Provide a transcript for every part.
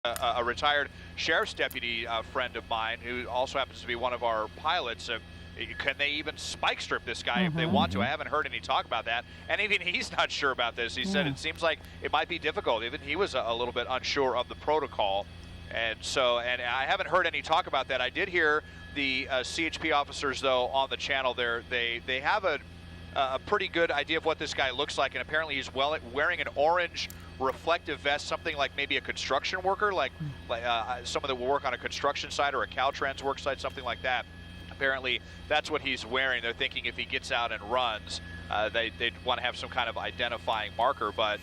a retired sheriff's deputy friend of mine who also happens to be one of our pilots. Can they even spike strip this guy if they want to? I haven't heard any talk about that. And even he's not sure about this. He said it seems like it might be difficult. Even he was a little bit unsure of the protocol. And I haven't heard any talk about that. I did hear the CHP officers, though, on the channel there. They have a pretty good idea of what this guy looks like. And apparently he's wearing an orange reflective vest, something like maybe a construction worker, like someone that will work on a construction site or a Caltrans work site, something like that. Apparently that's what he's wearing. They're thinking if he gets out and runs, they'd want to have some kind of identifying marker. But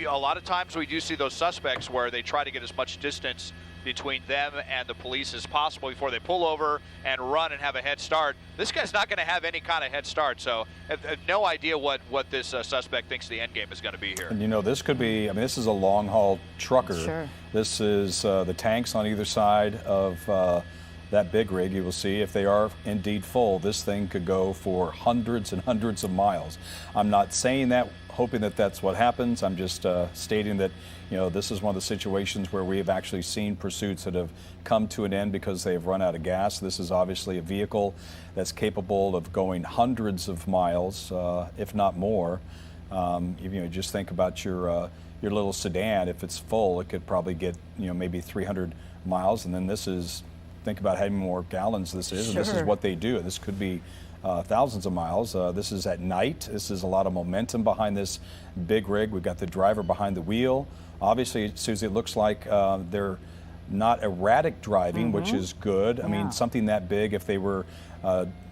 a lot of times we do see those suspects where they try to get as much distance between them and the police as possible before they pull over and run and have a head start. This guy's not going to have any kind of head start, so I have no idea what this suspect thinks the end game is going to be here. And you know, this could be, I mean, this is a long haul trucker. Sure. This is the tanks on either side of that big rig. You will see if they are indeed full, this thing could go for hundreds and hundreds of miles. I'm not saying that, hoping that that's what happens. I'm just stating that, you know, this is one of the situations where we have actually seen pursuits that have come to an end because they have run out of gas. This is obviously a vehicle that's capable of going hundreds of miles, if not more. You know, just think about your little sedan. If it's full, it could probably get, you know, maybe 300 miles, and then this is, think about how many more gallons this is, and this is what they do. This could be thousands of miles. This is at night. This is a lot of momentum behind this big rig. We've got the driver behind the wheel. Obviously, Susie, it looks like they're not erratic driving, which is good. I mean, something that big, if they were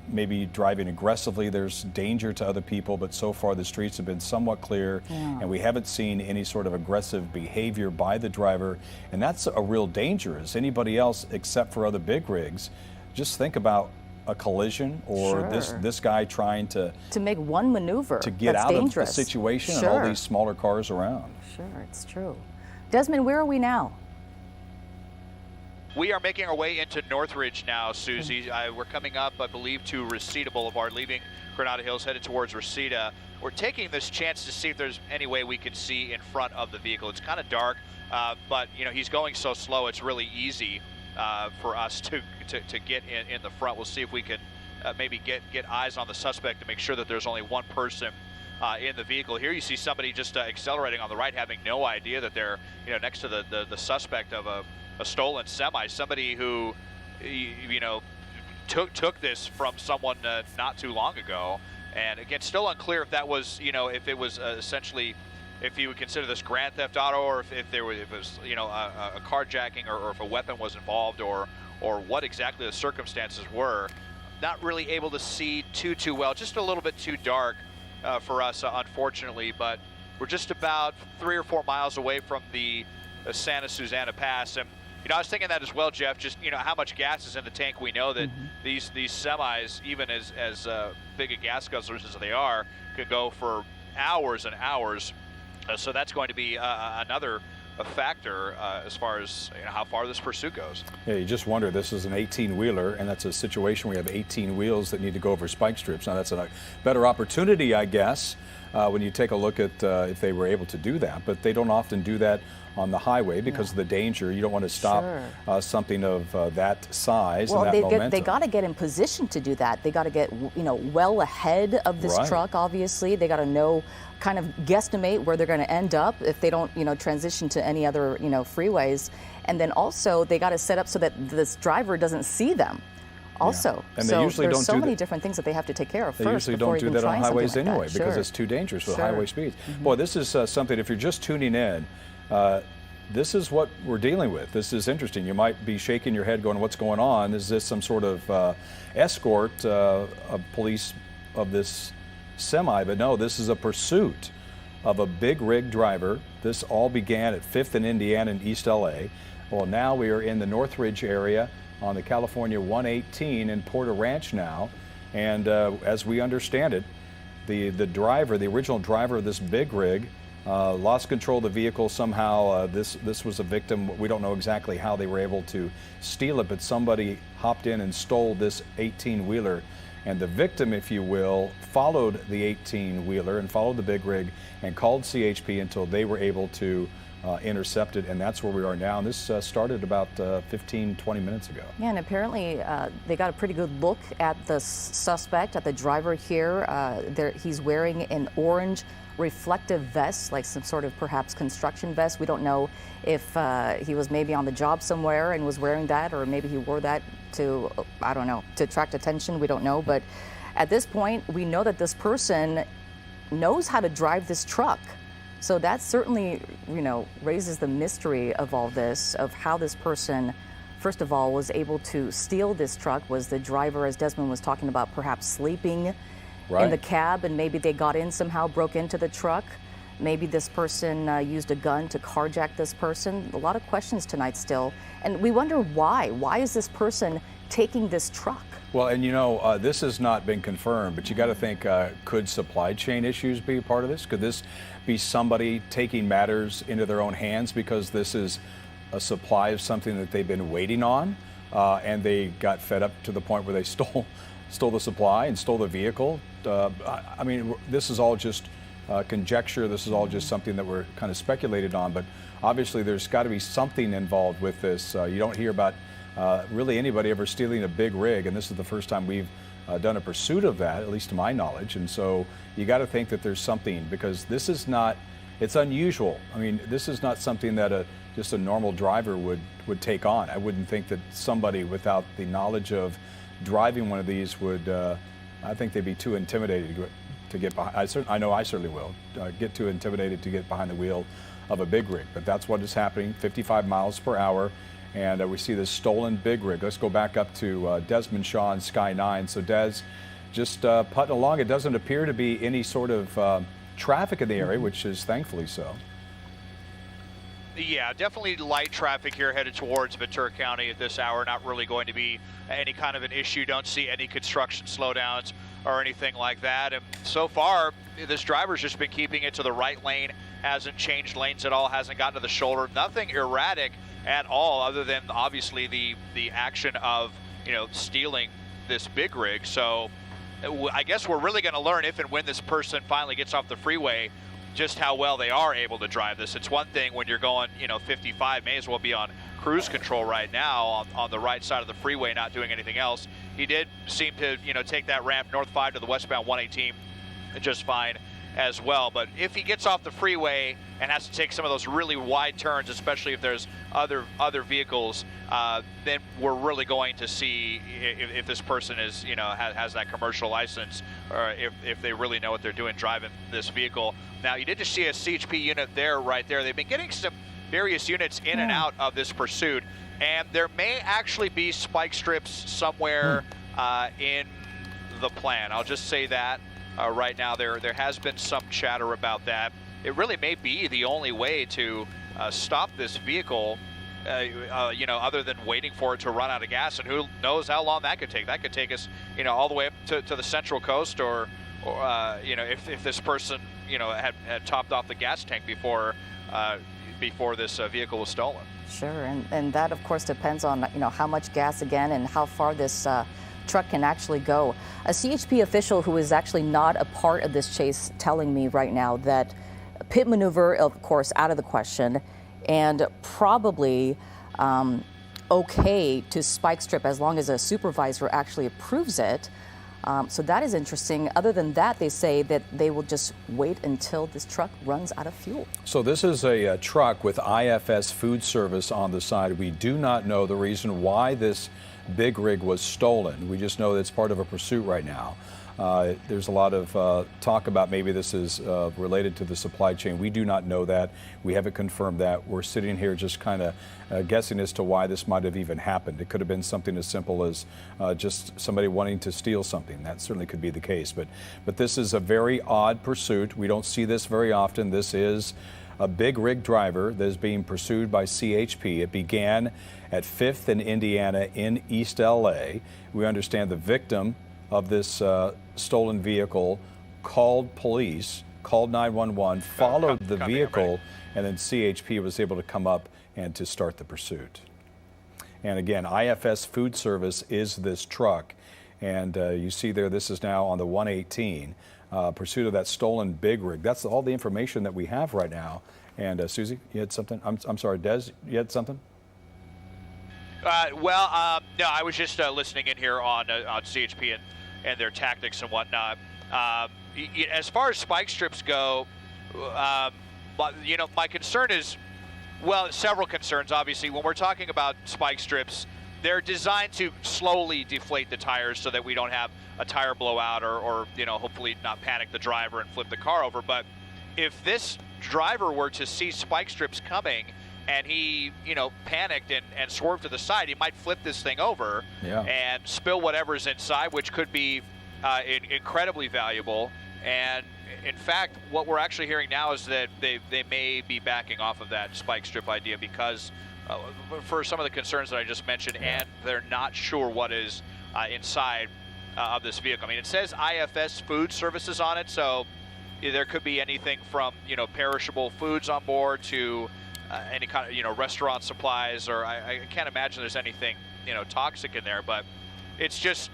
maybe driving aggressively, there's danger to other people, but so far the streets have been somewhat clear, and we haven't seen any sort of aggressive behavior by the driver, and that's a real danger. Is anybody else, except for other big rigs, just think about a collision or this guy trying to make one maneuver to get out of the situation and all these smaller cars around. Sure, it's true. Desmond, where are we now? We are making our way into Northridge now, Susie. We're coming up, I believe, to Reseda Boulevard, leaving Granada Hills, headed towards Reseda. We're taking this chance to see if there's any way we can see in front of the vehicle. It's kind of dark, but you know, he's going so slow, it's really easy for us to get in the front. We'll see if we can maybe get eyes on the suspect to make sure that there's only one person in the vehicle. Here you see somebody just accelerating on the right, having no idea that they're, you know, next to the suspect of a stolen semi, somebody who, you know, took this from someone not too long ago. And again, still unclear if that was, you know, if it was essentially, if you would consider this grand theft auto, or if it was, you know, a carjacking, or if a weapon was involved, or what exactly the circumstances were. Not really able to see too well, just a little bit too dark for us, unfortunately. But we're just about 3 or 4 miles away from the Santa Susana Pass. And you know, I was thinking that as well, Jeff, just, you know, how much gas is in the tank. We know that these semis, even as big a gas guzzlers as they are, could go for hours and hours. So that's going to be another factor as far as, you know, how far this pursuit goes. Yeah, you just wonder, this is an 18-wheeler, and that's a situation where you have 18 wheels that need to go over spike strips. Now, that's a better opportunity, I guess, when you take a look at if they were able to do that. But they don't often do that on the highway because of the danger. You don't want to stop something of that size and that momentum. They got to get in position to do that. They got to get, you know, well ahead of this truck, obviously. They got to know, kind of guesstimate where they're going to end up if they don't, you know, transition to any other, you know, freeways. And then also they got to set up so that this driver doesn't see them. Also, and they usually there's don't so do many different things that they have to take care of first. They usually don't do that on highways anyway, because it's too dangerous with highway speeds. Boy, this is something, if you're just tuning in, this is what we're dealing with. This is interesting. You might be shaking your head going, what's going on? Is this some sort of escort of police of this semi? But no, this is a pursuit of a big rig driver. This all began at 5th and Indiana in East LA. Well, now we are in the Northridge area on the California 118 in Porter Ranch now. And as we understand it, the driver, the original driver of this big rig, lost control of the vehicle somehow. This was a victim. We don't know exactly how they were able to steal it, but somebody hopped in and stole this 18-wheeler. And the victim, if you will, followed the 18-wheeler and followed the big rig and called CHP until they were able to intercepted, and that's where we are now. And this started about 15, 20 minutes ago. Yeah, and apparently they got a pretty good look at the suspect, at the driver here. He's wearing an orange reflective vest, like some sort of perhaps construction vest. We don't know if he was maybe on the job somewhere and was wearing that, or maybe he wore that to, I don't know, to attract attention. We don't know. But at this point, we know that this person knows how to drive this truck. So that certainly, raises the mystery of all this, of how this person, first of all, was able to steal this truck. Was the driver, as Desmond was talking about, perhaps sleeping in the cab, and maybe they got in somehow, broke into the truck? Maybe this person used a gun to carjack this person. A lot of questions tonight still. And we wonder why. Why is this person taking this truck? Well, and this has not been confirmed, but you got to think, could supply chain issues be a part of this? Could this be somebody taking matters into their own hands because this is a supply of something that they've been waiting on, and they got fed up to the point where they stole the supply and stole the vehicle? I mean, this is all just conjecture. This is all just something that we're kind of speculated on, but obviously there's got to be something involved with this. You don't hear about really anybody ever stealing a big rig, and this is the first time we've done a pursuit of that, at least to my knowledge. And so you got to think that there's something, because this is not, it's unusual. I mean, this is not something that just a normal driver would take on. I wouldn't think that somebody without the knowledge of driving one of these would, I think they'd be too intimidated to get behind. I know I certainly will get too intimidated to get behind the wheel of a big rig, but that's what is happening, 55 miles per hour. And we see this stolen big rig. Let's go back up to Desmond Shaw and Sky 9. So Des, just putting along. It doesn't appear to be any sort of traffic in the area, which is thankfully so. Yeah, definitely light traffic here headed towards Ventura County at this hour. Not really going to be any kind of an issue. Don't see any construction slowdowns or anything like that. And so far, this driver's just been keeping it to the right lane, hasn't changed lanes at all, hasn't gotten to the shoulder, nothing erratic at all, other than obviously the action of stealing this big rig. So I guess we're really going to learn if and when this person finally gets off the freeway just how well they are able to drive this. It's one thing when you're going 55, may as well be on cruise control right now on the right side of the freeway, not doing anything else. He did seem to take that ramp north 5 to the westbound 118 just fine as well. But if he gets off the freeway and has to take some of those really wide turns, especially if there's other vehicles, then we're really going to see if this person is has that commercial license, or if they really know what they're doing driving this vehicle. Now, you did just see a CHP unit right there. They've been getting some various units in and out of this pursuit, and there may actually be spike strips somewhere in the plan. I'll just say that. Right now, there has been some chatter about that. It really may be the only way to stop this vehicle, other than waiting for it to run out of gas, and who knows how long that could take. That could take us, all the way up to the Central Coast, or if this person, had topped off the gas tank before this vehicle was stolen. Sure, and that of course depends on how much gas again and how far this truck can actually go. A CHP official who is actually not a part of this chase telling me right now that pit maneuver, of course, out of the question, and probably okay to spike strip as long as a supervisor actually approves it. So that is interesting. Other than that, they say that they will just wait until this truck runs out of fuel. So this is a truck with IFS food service on the side. We do not know the reason why this big rig was stolen. We just know that it's part of a pursuit right now. There's a lot of talk about maybe this is related to the supply chain. We do not know that. We haven't confirmed that. We're sitting here just kind of guessing as to why this might have even happened. It could have been something as simple as just somebody wanting to steal something. That certainly could be the case. But this is a very odd pursuit. We don't see this very often. This is a big rig driver that is being pursued by CHP. It began at 5th and Indiana in East LA. We understand the victim of this stolen vehicle called police, called 911, followed the vehicle, and then CHP was able to come up and to start the pursuit. And again, IFS Food Service is this truck. And you see there, this is now on the 118, pursuit of that stolen big rig. That's all the information that we have right now. And Susie, you had something? I'm sorry, Des, you had something? No, I was just listening in here on CHP and their tactics and whatnot. As far as spike strips go, my concern is, well, several concerns, obviously. When we're talking about spike strips, they're designed to slowly deflate the tires so that we don't have a tire blowout or hopefully not panic the driver and flip the car over. But if this driver were to see spike strips coming and he, panicked and swerved to the side, he might flip this thing over and spill whatever's inside, which could be incredibly valuable. And in fact, what we're actually hearing now is that they may be backing off of that spike strip idea because for some of the concerns that I just mentioned, and they're not sure what is inside of this vehicle. I mean, it says IFS Food Services on it, so there could be anything from, perishable foods on board to any kind of, restaurant supplies, or I can't imagine there's anything, toxic in there, but it's just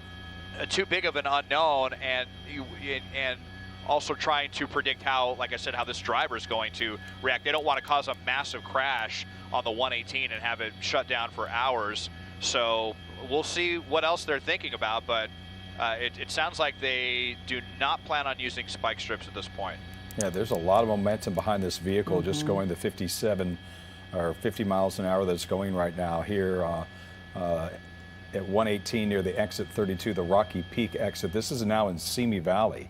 too big of an unknown, and also trying to predict how, like I said, how this driver is going to react. They don't want to cause a massive crash on the 118 and have it shut down for hours. So we'll see what else they're thinking about, but it sounds like they do not plan on using spike strips at this point. Yeah, there's a lot of momentum behind this vehicle, just going the 57 or 50 miles an hour that's going right now here at 118 near the exit 32, the Rocky Peak exit. This is now in Simi Valley.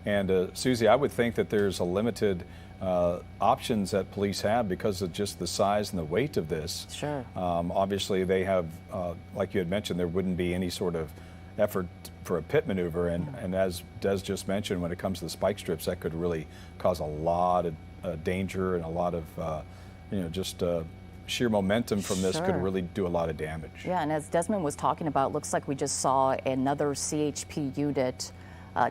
And Susie, I would think that there's a limited options that police have because of just the size and the weight of this. Sure. Obviously, they have, like you had mentioned, there wouldn't be any sort of effort for a pit maneuver. And as Des just mentioned, when it comes to the spike strips, that could really cause a lot of danger and a lot of, just sheer momentum from this could really do a lot of damage. Yeah, and as Desmond was talking about, looks like we just saw another CHP unit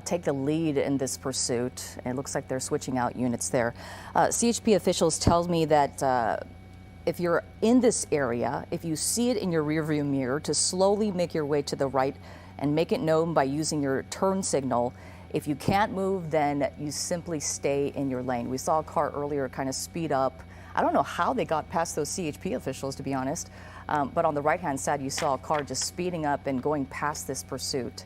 take the lead in this pursuit. It looks like they're switching out units there. CHP officials tell me that if you're in this area, if you see it in your rearview mirror, to slowly make your way to the right and make it known by using your turn signal. If you can't move, then you simply stay in your lane. We saw a car earlier kind of speed up. I don't know how they got past those CHP officials, to be honest, but on the right-hand side, you saw a car just speeding up and going past this pursuit.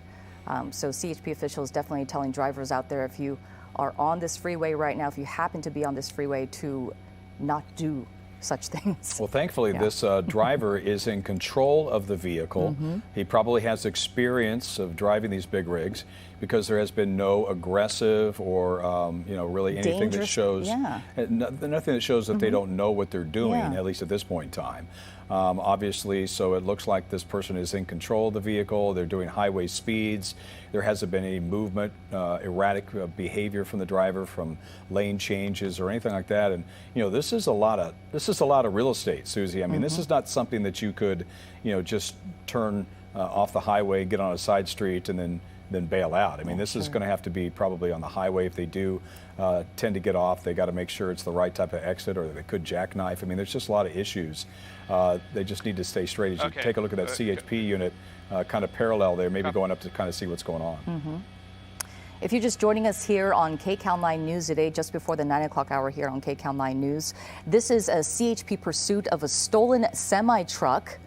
So CHP officials definitely telling drivers out there, if you are on this freeway right now, if you happen to be on this freeway, to not do such things. Well, thankfully, this driver is in control of the vehicle. He probably has experience of driving these big rigs because there has been no aggressive or, really anything dangerous, that shows, nothing that shows that they don't know what they're doing, at least at this point in time. Obviously, so it looks like this person is in control of the vehicle. They're doing highway speeds. There hasn't been any movement, erratic behavior from the driver, from lane changes or anything like that. And this is a lot of real estate, Susie. I mean, this is not something that you could, just turn off the highway, get on a side street, and then bail out. I mean, this is going to have to be probably on the highway. If they do tend to get off, they got to make sure it's the right type of exit, or they could jackknife. I mean, there's just a lot of issues. They just need to stay straight. As you take a look at that CHP unit, kind of parallel there, maybe going up to kind of see what's going on. If you're just joining us here on KCAL 9 News today, just before the 9 o'clock hour here on KCAL 9 News, this is a CHP pursuit of a stolen semi-truck.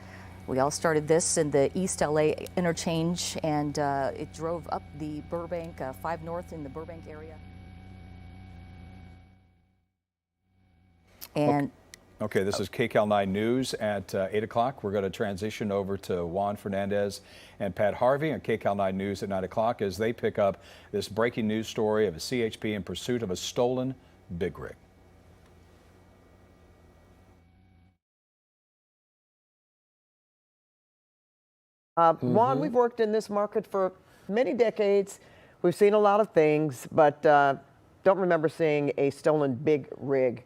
We all started this in the East LA interchange, and it drove up the Burbank, 5 North in the Burbank area. And Okay, this is KCAL 9 News at 8 o'clock. We're going to transition over to Juan Fernandez and Pat Harvey on KCAL 9 News at 9 o'clock as they pick up this breaking news story of a CHP in pursuit of a stolen big rig. Juan, we've worked in this market for many decades. We've seen a lot of things, but don't remember seeing a stolen big rig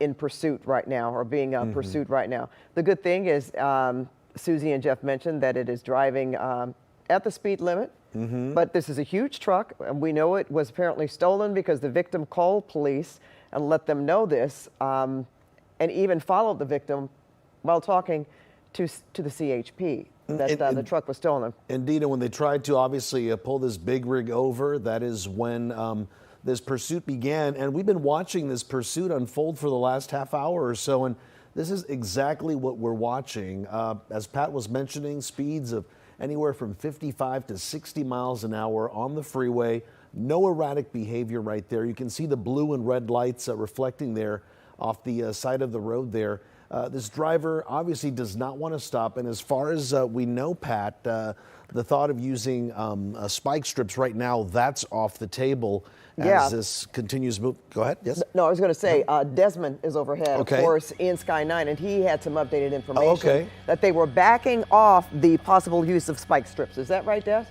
in pursuit right now, or being pursued right now. The good thing is, Susie and Jeff mentioned that it is driving at the speed limit, but this is a huge truck, and we know it was apparently stolen because the victim called police and let them know this, and even followed the victim while talking to the CHP. That the truck was stolen. And Dina, when they tried to obviously pull this big rig over, that is when this pursuit began, and we've been watching this pursuit unfold for the last half hour or so, and this is exactly what we're watching. As Pat was mentioning, speeds of anywhere from 55 to 60 miles an hour on the freeway. No erratic behavior right there. You can see the blue and red lights reflecting there off the side of the road there. This driver obviously does not want to stop, and as far as we know, Pat, the thought of using spike strips right now, that's off the table as this continues to move. Go ahead, yes? No, I was going to say, Desmond is overhead, of course, in Sky 9, and he had some updated information that they were backing off the possible use of spike strips. Is that right, Des?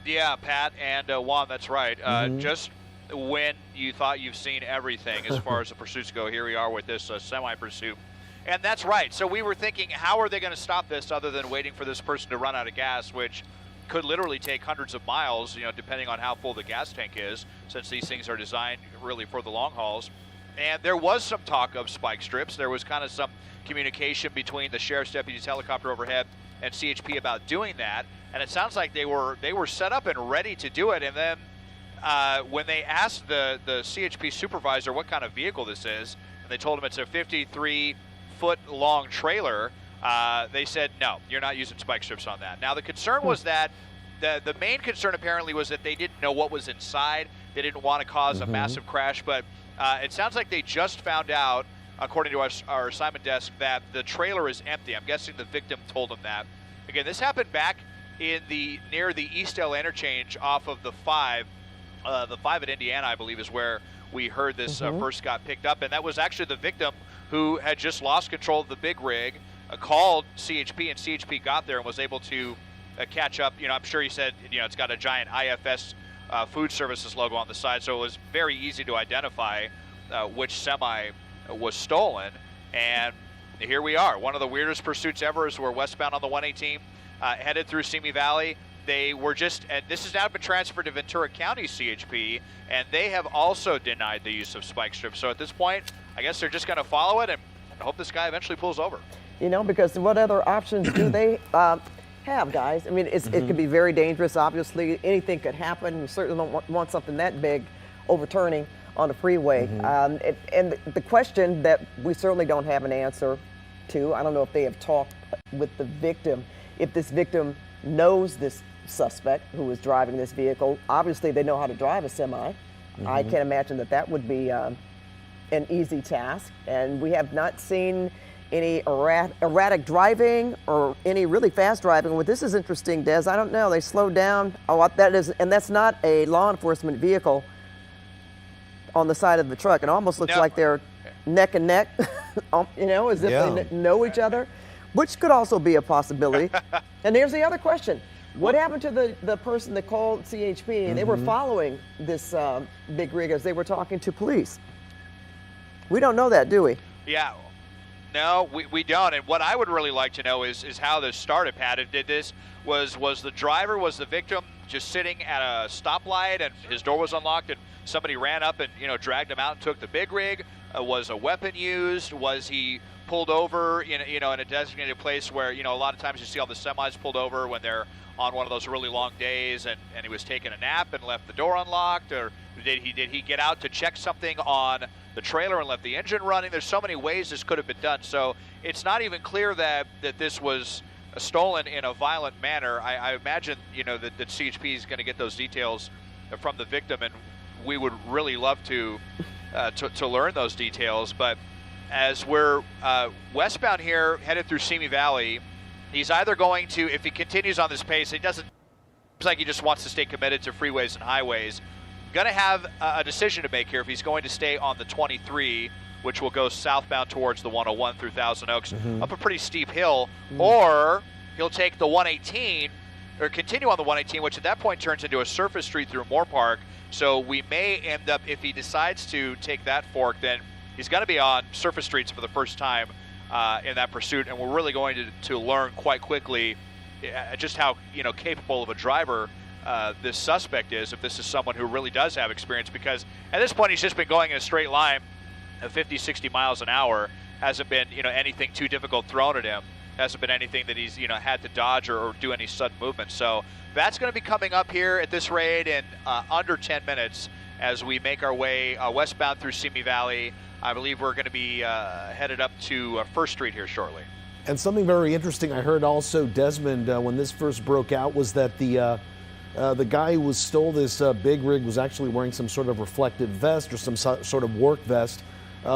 Yeah, Pat and Juan, that's right. Just when you thought you've seen everything as far as the pursuits go, here we are with this semi-pursuit. And that's right. So we were thinking, how are they going to stop this other than waiting for this person to run out of gas, which could literally take hundreds of miles, depending on how full the gas tank is, since these things are designed really for the long hauls. And there was some talk of spike strips. There was kind of some communication between the sheriff's deputy's helicopter overhead and CHP about doing that. And it sounds like they were set up and ready to do it. And then when they asked the CHP supervisor what kind of vehicle this is, and they told him it's a 53-foot-long trailer, they said, no, you're not using spike strips on that. Now, the concern was that the main concern apparently was that they didn't know what was inside. They didn't want to cause a massive crash, but it sounds like they just found out, according to our assignment desk, that the trailer is empty. I'm guessing the victim told them that. Again, this happened back in near the Eastdale interchange off of the 5. The 5 at Indiana, I believe, is where we heard this first got picked up, and that was actually the victim who had just lost control of the big rig, called CHP, and CHP got there and was able to catch up. I'm sure he said, it's got a giant IFS Food Services logo on the side, so it was very easy to identify which semi was stolen. And here we are. One of the weirdest pursuits ever is we're westbound on the 118, headed through Simi Valley. They were and this has now been transferred to Ventura County CHP, and they have also denied the use of spike strips. So at this point, I guess they're just going to follow it and hope this guy eventually pulls over. Because what other options do they have, guys? I mean, it could be very dangerous, obviously. Anything could happen. You certainly don't want something that big overturning on the freeway. And the question that we certainly don't have an answer to, I don't know if they have talked with the victim, if this victim knows this suspect who was driving this vehicle. Obviously, they know how to drive a semi. I can't imagine that would be an easy task. And we have not seen any erratic driving or any really fast driving. Well, this is interesting, Des. I don't know. They slowed down. Oh, and that's not a law enforcement vehicle on the side of the truck. It almost looks like they're neck and neck, as if they know each other, which could also be a possibility. And here's the other question. What happened to the person that called CHP and they were following this big rig as they were talking to police? We don't know that, do we? Yeah. No, we don't. And what I would really like to know is how this started, Pat. Did this was the driver, was the victim just sitting at a stoplight and his door was unlocked and somebody ran up and dragged him out and took the big rig? Was a weapon used? Was he pulled over in a designated place where a lot of times you see all the semis pulled over when they're on one of those really long days, and he was taking a nap and left the door unlocked? Or did he get out to check something on the trailer and left the engine running? There's so many ways this could have been done. So it's not even clear that this was stolen in a violent manner. I imagine that CHP is going to get those details from the victim, and we would really love to learn those details. But as we're westbound here, headed through Simi Valley, he's either going to, if he continues on this pace, it seems like he just wants to stay committed to freeways and highways. Going to have a decision to make here if he's going to stay on the 23, which will go southbound towards the 101 through Thousand Oaks, up a pretty steep hill, or he'll take the 118 or continue on the 118, which at that point turns into a surface street through Moore Park. So we may end up, if he decides to take that fork, then he's going to be on surface streets for the first time in that pursuit, and we're really going to learn quite quickly just how capable of a driver this suspect is, if this is someone who really does have experience, because at this point he's just been going in a straight line at 50, 60 miles an hour. Hasn't been anything too difficult thrown at him. Hasn't been anything that he's had to dodge or do any sudden movement. So that's going to be coming up here at this raid in under 10 minutes as we make our way westbound through Simi Valley. I believe we're going to be headed up to 1st Street here shortly. And something very interesting I heard also, Desmond, when this first broke out, was that the guy who stole this big rig was actually wearing some sort of reflective vest or some sort of work vest,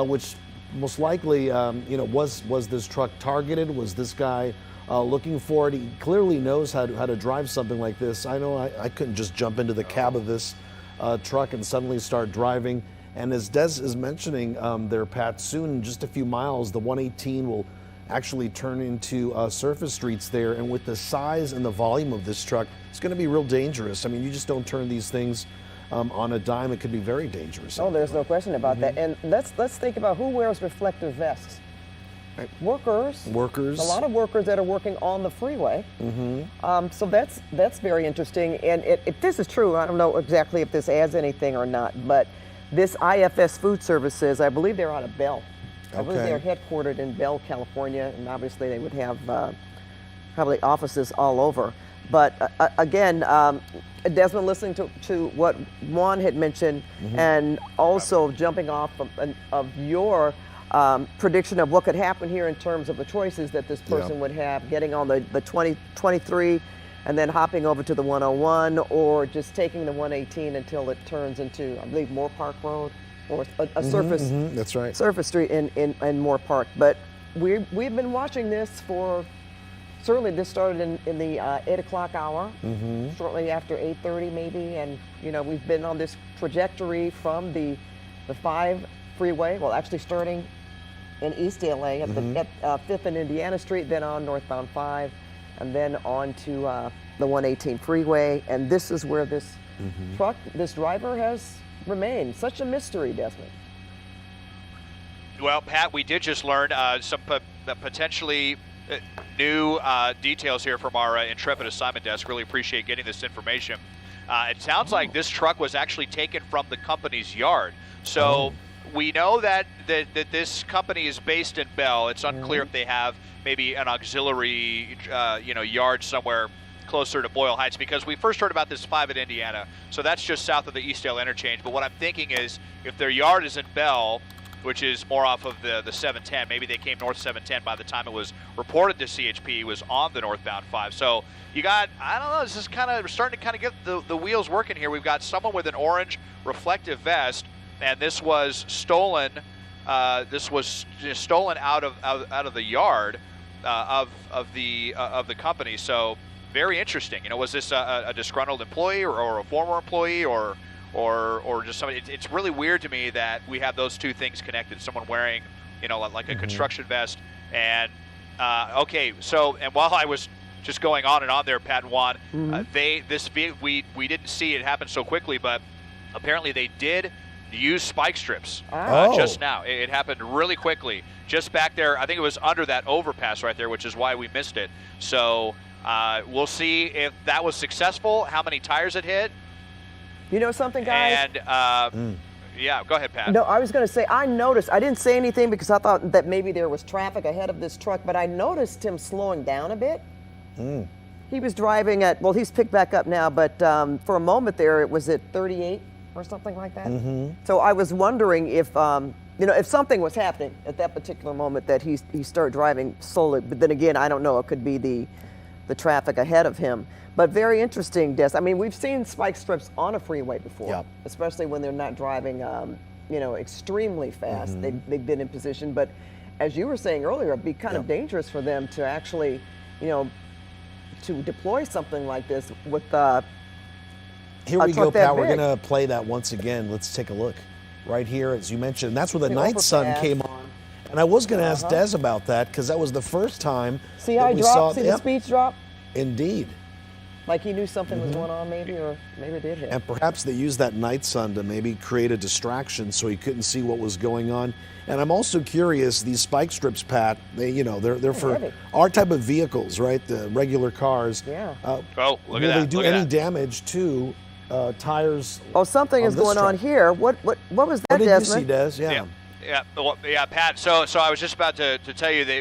which most likely, was this truck targeted? Was this guy looking for it? He clearly knows how to drive something like this. I know I couldn't just jump into the cab of this truck and suddenly start driving. And as Des is mentioning there, Pat, soon, in just a few miles, the 118 will actually turn into surface streets there. And with the size and the volume of this truck, it's going to be real dangerous. I mean, you just don't turn these things on a dime. It could be very dangerous. Oh, there's no question about that. And let's think about who wears reflective vests. Workers. A lot of workers that are working on the freeway. So that's very interesting. And if this is true, I don't know exactly if this adds anything or not, but this IFS Food Services, I believe they're out of Bell. I believe they're headquartered in Bell, California, and obviously they would have probably offices all over. But again, Desmond, listening to what Juan had mentioned, and also jumping off of your prediction of what could happen here in terms of the choices that this person would have, getting on the 2023 and then hopping over to the 101, or just taking the 118 until it turns into, I believe, Moore Park Road, or a surface. That's right. Surface street in Moore Park. But we've been watching this for, certainly this started in the 8 o'clock hour, shortly after 8:30 maybe, and we've been on this trajectory from the 5 freeway, well, actually starting in East LA at 5th and Indiana Street, then on northbound 5, and then on to the 118 freeway. And this is where this truck, this driver has remained. Such a mystery, Desmond. Well, Pat, we did just learn some potentially new details here from our Intrepid assignment desk. Really appreciate getting this information. It sounds like this truck was actually taken from the company's yard. So we know that this company is based in Bell. It's unclear if they have maybe an auxiliary yard somewhere closer to Boyle Heights, because we first heard about this 5 at Indiana. So that's just south of the Eastdale interchange. But what I'm thinking is, if their yard is in Bell, which is more off of the 710, maybe they came north 710 by the time it was reported to CHP was on the northbound 5. So you got, I don't know, this is kind of starting to kind of get the wheels working here. We've got someone with an orange reflective vest, and this was stolen. Stolen out of the yard of the company. So very interesting. Was this a disgruntled employee or a former employee or just somebody? It's really weird to me that we have those two things connected. Someone wearing, like a construction vest, and So, and while I was just going on and on there, Pat and Juan, we didn't see it happen so quickly, but apparently they did use spike strips just now. It happened really quickly, just back there. I think it was under that overpass right there, which is why we missed it. So we'll see if that was successful, how many tires it hit. You know something, guys? And yeah, go ahead, Pat. No, I was going to say, I noticed, I didn't say anything because I thought that maybe there was traffic ahead of this truck, but I noticed him slowing down a bit. He was driving at, well, he's picked back up now, but for a moment there, it was at 38 or something like that. So I was wondering if, if something was happening at that particular moment that he started driving slowly. But then again, I don't know, it could be the traffic ahead of him. But very interesting, Des. I mean, we've seen spike strips on a freeway before, especially when they're not driving, extremely fast. They've been in position. But as you were saying earlier, it'd be kind of dangerous for them to actually, to deploy something like this with Here we go, Pat. We're going to play that once again. Let's take a look. Right here, as you mentioned. And that's where the night sun came on. And I was going to ask Des about that, because that was the first time See how he dropped? See the speeds drop? Indeed. Like he knew something was going on, maybe, or maybe it did hit. And perhaps they used that night sun to maybe create a distraction so he couldn't see what was going on. And I'm also curious, these spike strips, Pat, they're for heavy. our type of vehicles, right? The regular cars. Yeah. Look at that. Will they do any damage to tires? Oh, something is going on here. What was that, Desmond? What did you see, Des? Yeah, Pat. So I was just about to tell you that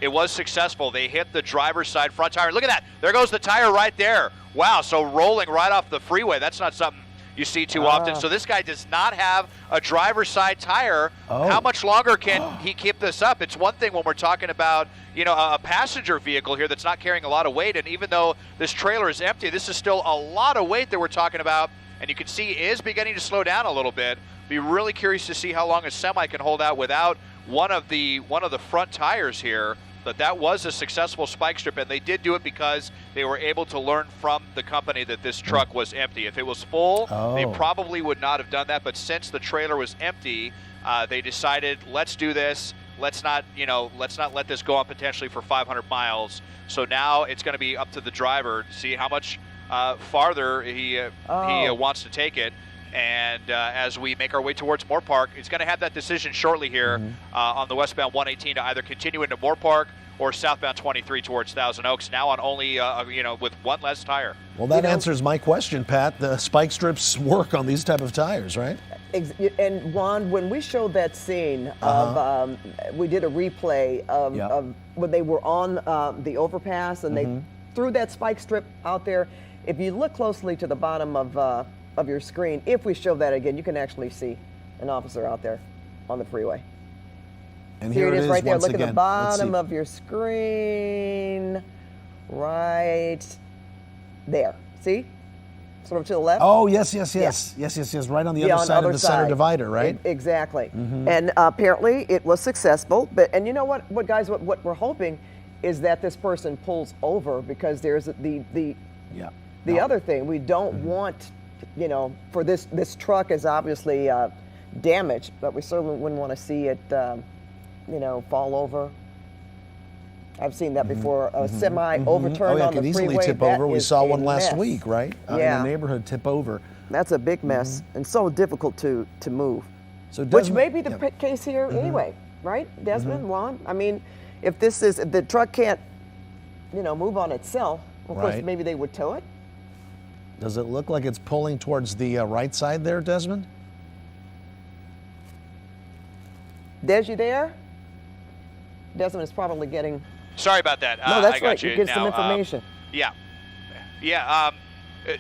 it was successful. They hit the driver's side front tire. Look at that. There goes the tire right there. Wow. So rolling right off the freeway. That's not something you see too often. So this guy does not have a driver's side tire. How much longer can he keep this up? It's one thing when we're talking about, you know, a passenger vehicle here that's not carrying a lot of weight, and even though this trailer is empty, this is still a lot of weight that we're talking about, and you can see he is beginning to slow down a little bit. Be really curious to see how long a semi can hold out without one of the front tires here. But that was a successful spike strip, and they did do it because they were able to learn from the company that this truck was empty. If it was full, they probably would not have done that. But since the trailer was empty, they decided, let's do this. Let's not let this go on potentially for 500 miles. So now it's going to be up to the driver to see how much farther he wants to take it. And as we make our way towards Moore Park, it's going to have that decision shortly here on the westbound 118 to either continue into Moore Park or southbound 23 towards Thousand Oaks, now on only, with one less tire. Well, that answers my question, Pat. The spike strips work on these type of tires, right? And Juan, when we showed that scene of, we did a replay of when they were on the overpass and they threw that spike strip out there. If you look closely to the bottom of your screen, if we show that again, you can actually see an officer out there on the freeway. And here it is right there. Look again. at the bottom of your screen, right there. See? Sort of to the left. Oh, yes. Right on the other side of the center divider, right? Exactly. And apparently it was successful. And you know what guys, what we're hoping is that this person pulls over, because there's the other thing we don't want. You know, for this truck is obviously damaged, but we certainly wouldn't want to see it, fall over. I've seen that before. A semi overturned on the freeway. Could easily tip over. We saw one last week, right? In Yeah. the neighborhood, tip over. That's a big mess and so difficult to move. So which may be the case here anyway, right, Desmond, Juan? I mean, if the truck can't, move on itself, of course maybe they would tow it. Does it look like it's pulling towards the right side there, Desmond? Des, you there? Desmond is probably getting... Sorry about that. No, that's I got right. You get now. some information. Yeah.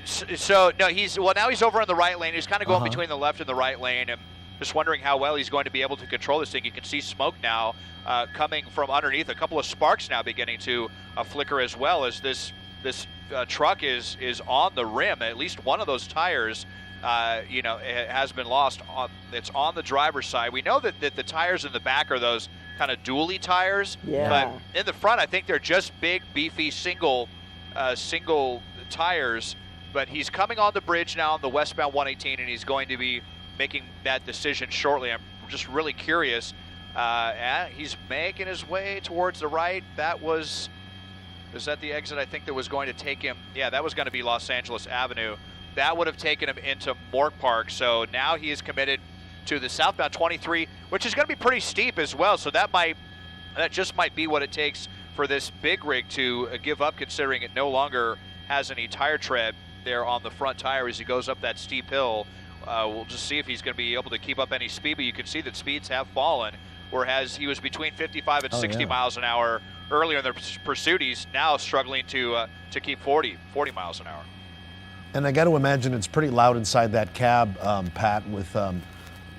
So no, now he's over in the right lane. He's kind of going between the left and the right lane. I'm just wondering how well he's going to be able to control this thing. You can see smoke now coming from underneath. A couple of sparks now beginning to flicker as well as this truck is on the rim. At least one of those tires, it has been lost. It's on the driver's side. We know that the tires in the back are those kind of dually tires. Yeah. But in the front, I think they're just big, beefy, single tires. But he's coming on the bridge now on the westbound 118, and he's going to be making that decision shortly. I'm just really curious. He's making his way towards the right. Is that the exit I think that was going to take him? Yeah, that was going to be Los Angeles Avenue. That would have taken him into Moore Park. So now he is committed to the southbound 23, which is going to be pretty steep as well. So that just might be what it takes for this big rig to give up, considering it no longer has any tire tread there on the front tire as he goes up that steep hill. We'll just see if he's going to be able to keep up any speed, but you can see that speeds have fallen, whereas he was between 55 and 60 miles an hour earlier in the pursuit. He's now struggling to keep 40 miles an hour. And I got to imagine it's pretty loud inside that cab, Pat, with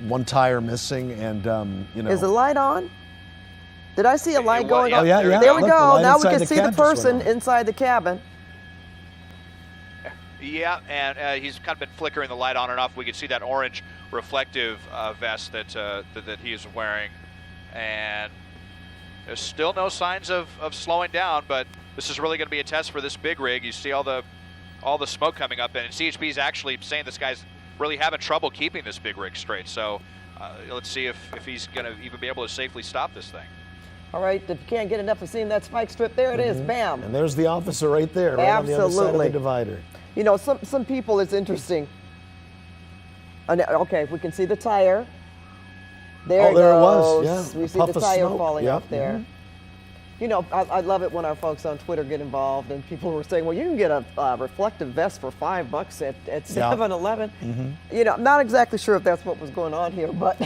one tire missing and, Is the light on? Did I see a light going on? Oh, yeah. There we Look, go. Now we inside can see the person inside the cabin. Yeah, and he's kind of been flickering the light on and off. We can see that orange reflective vest that he is wearing. And there's still no signs of slowing down, but this is really going to be a test for this big rig. You see all the smoke coming up, and CHP is actually saying this guy's really having trouble keeping this big rig straight. So let's see if he's going to even be able to safely stop this thing. All right, if you can't get enough of seeing that spike strip, there it is, bam. And there's the officer right there, right on the other side of the divider. You know, some people, it's interesting. Okay, we can see the tire. There it goes. It was. Yeah. We see the tire falling off there. You know, I love it when our folks on Twitter get involved and people were saying, well, you can get a reflective vest for $5 at 7-Eleven. You know, I'm not exactly sure if that's what was going on here, but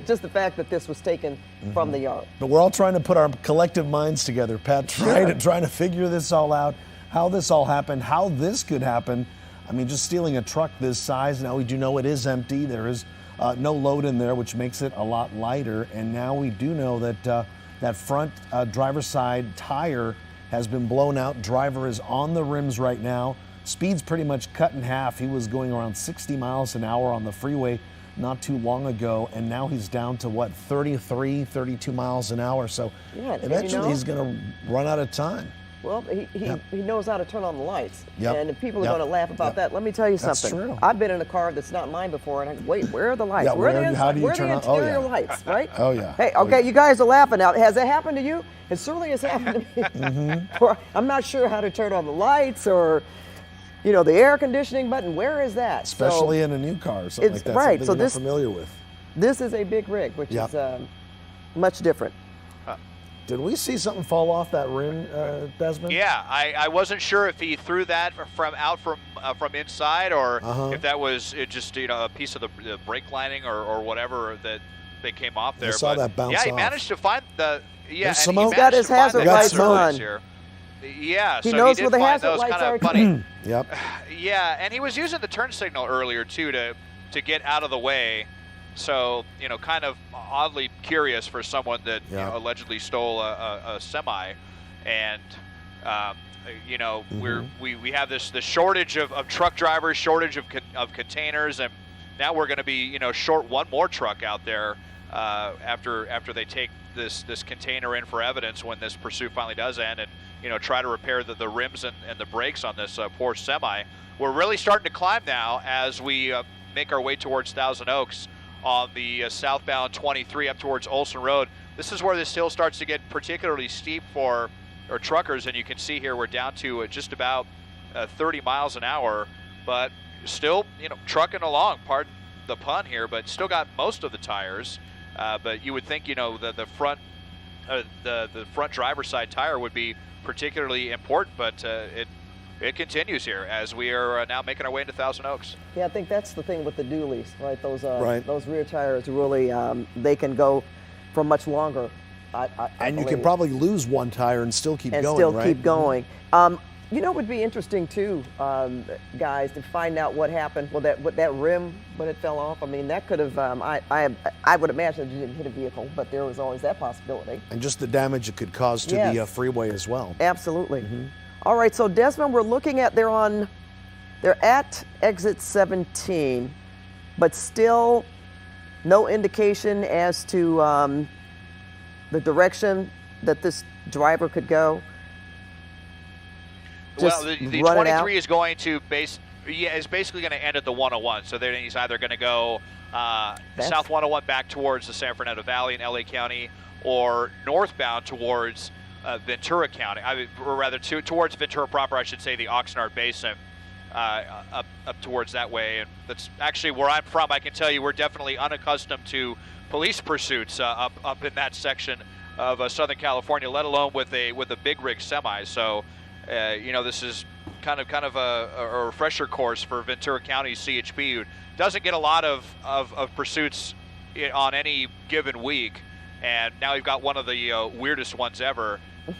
just the fact that this was taken from the yard. But we're all trying to put our collective minds together, Pat, trying to figure this all out, how this all happened, how this could happen. I mean, just stealing a truck this size, now we do know it is empty. There is no load in there, which makes it a lot lighter. And now we do know that that front driver's side tire has been blown out. Driver is on the rims right now. Speed's pretty much cut in half. He was going around 60 miles an hour on the freeway not too long ago, and now he's down to what, 33, 32 miles an hour. So eventually he's going to run out of time. Well, he knows how to turn on the lights. Yep. And people are going to laugh about that. Let me tell you something. True. I've been in a car that's not mine before, and I go, wait, where are the lights? Yeah, where are the how do you turn on? interior lights, right? Oh, yeah. Hey, okay, you guys are laughing now. Has that happened to you? It certainly has happened to me. Or I'm not sure how to turn on the lights or, you know, the air conditioning button. Where is that? Especially in a new car or something like that. Right. Something So you're not familiar with. This is a big rig, which is much different. Did we see something fall off that rim, Desmond? Yeah, I wasn't sure if he threw that from inside or if that was just a piece of the brake lining or whatever that they came off there. I saw that bounce off. Yeah, he managed to find the He's got his hazard lights on. Here. Yeah, he so knows he where did the find hazard those lights kind are. of funny. Yep. Yeah, and he was using the turn signal earlier too to get out of the way. So, kind of oddly curious for someone that allegedly stole a semi, and we have this shortage of truck drivers, shortage of containers, and now we're going to be short one more truck out there after they take this container in for evidence when this pursuit finally does end, and try to repair the rims and the brakes on this poor semi. We're really starting to climb now as we make our way towards Thousand Oaks on the southbound 23 up towards Olson Road. This is where this hill starts to get particularly steep for our truckers, and you can see here we're down to just about 30 miles an hour, but still, trucking along, pardon the pun here, but still got most of the tires. But you would think, the front driver's side tire would be particularly important, but it continues here as we are now making our way into Thousand Oaks. Yeah, I think that's the thing with the dualies, right? Those rear tires really, they can go for much longer. And you can probably lose one tire and still keep going, right? Keep going. It would be interesting too, guys, to find out what happened with that rim when it fell off. I mean, that could have. I would imagine it didn't hit a vehicle, but there was always that possibility. And just the damage it could cause to the freeway as well. Absolutely. All right, so Desmond, we're looking at they're at exit 17, but still no indication as to the direction that this driver could go. Well, the 23 is going to is basically going to end at the 101. So then he's either going to go south 101 back towards the San Fernando Valley in LA County, or northbound towards Ventura County, or rather towards Ventura proper, I should say, the Oxnard Basin, up towards that way. And that's actually where I'm from. I can tell you we're definitely unaccustomed to police pursuits up in that section of Southern California, let alone with a big rig semi. So, this is kind of a refresher course for Ventura County CHP, who doesn't get a lot of pursuits on any given week. And now we've got one of the weirdest ones ever.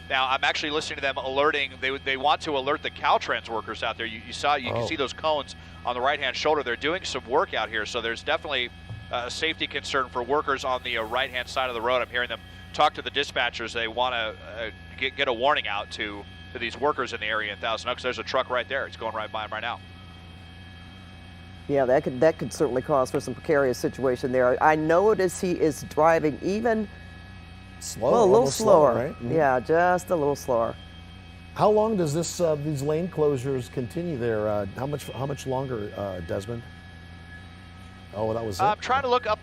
Now I'm actually listening to them alerting. They want to alert the Caltrans workers out there. You can see those cones on the right-hand shoulder. They're doing some work out here, so there's definitely a safety concern for workers on the right-hand side of the road. I'm hearing them talk to the dispatchers. They want to get a warning out to these workers in the area in Thousand Oaks. There's a truck right there. It's going right by them right now. Yeah, that could certainly cause for some precarious situation there. I notice he is driving even slow, a little slower. Right? Mm-hmm. Yeah, just a little slower. How long does these lane closures continue there? How much longer, Desmond? Oh, that was it. I'm trying to look up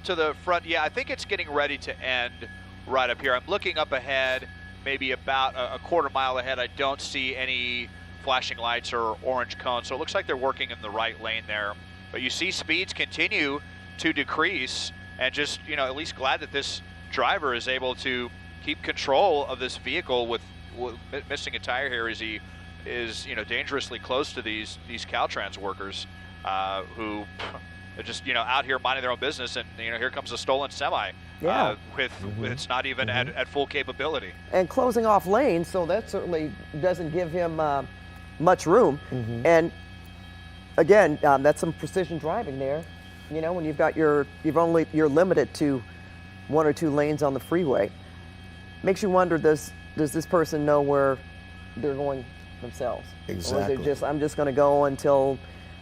to the front. Yeah, I think it's getting ready to end right up here. I'm looking up ahead, maybe about a quarter mile ahead. I don't see any flashing lights or orange cones, so it looks like they're working in the right lane there. But you see speeds continue to decrease, and just at least glad that this driver is able to keep control of this vehicle with missing a tire here as he is dangerously close to these Caltrans workers who are just out here minding their own business, and here comes a stolen semi with it's not even at full capability and closing off lanes, so that certainly doesn't give him much room. And again, that's some precision driving there. You know, when you're limited to 1 or 2 lanes on the freeway. Makes you wonder, does this person know where they're going themselves? Exactly. Or is it just, I'm just going to go until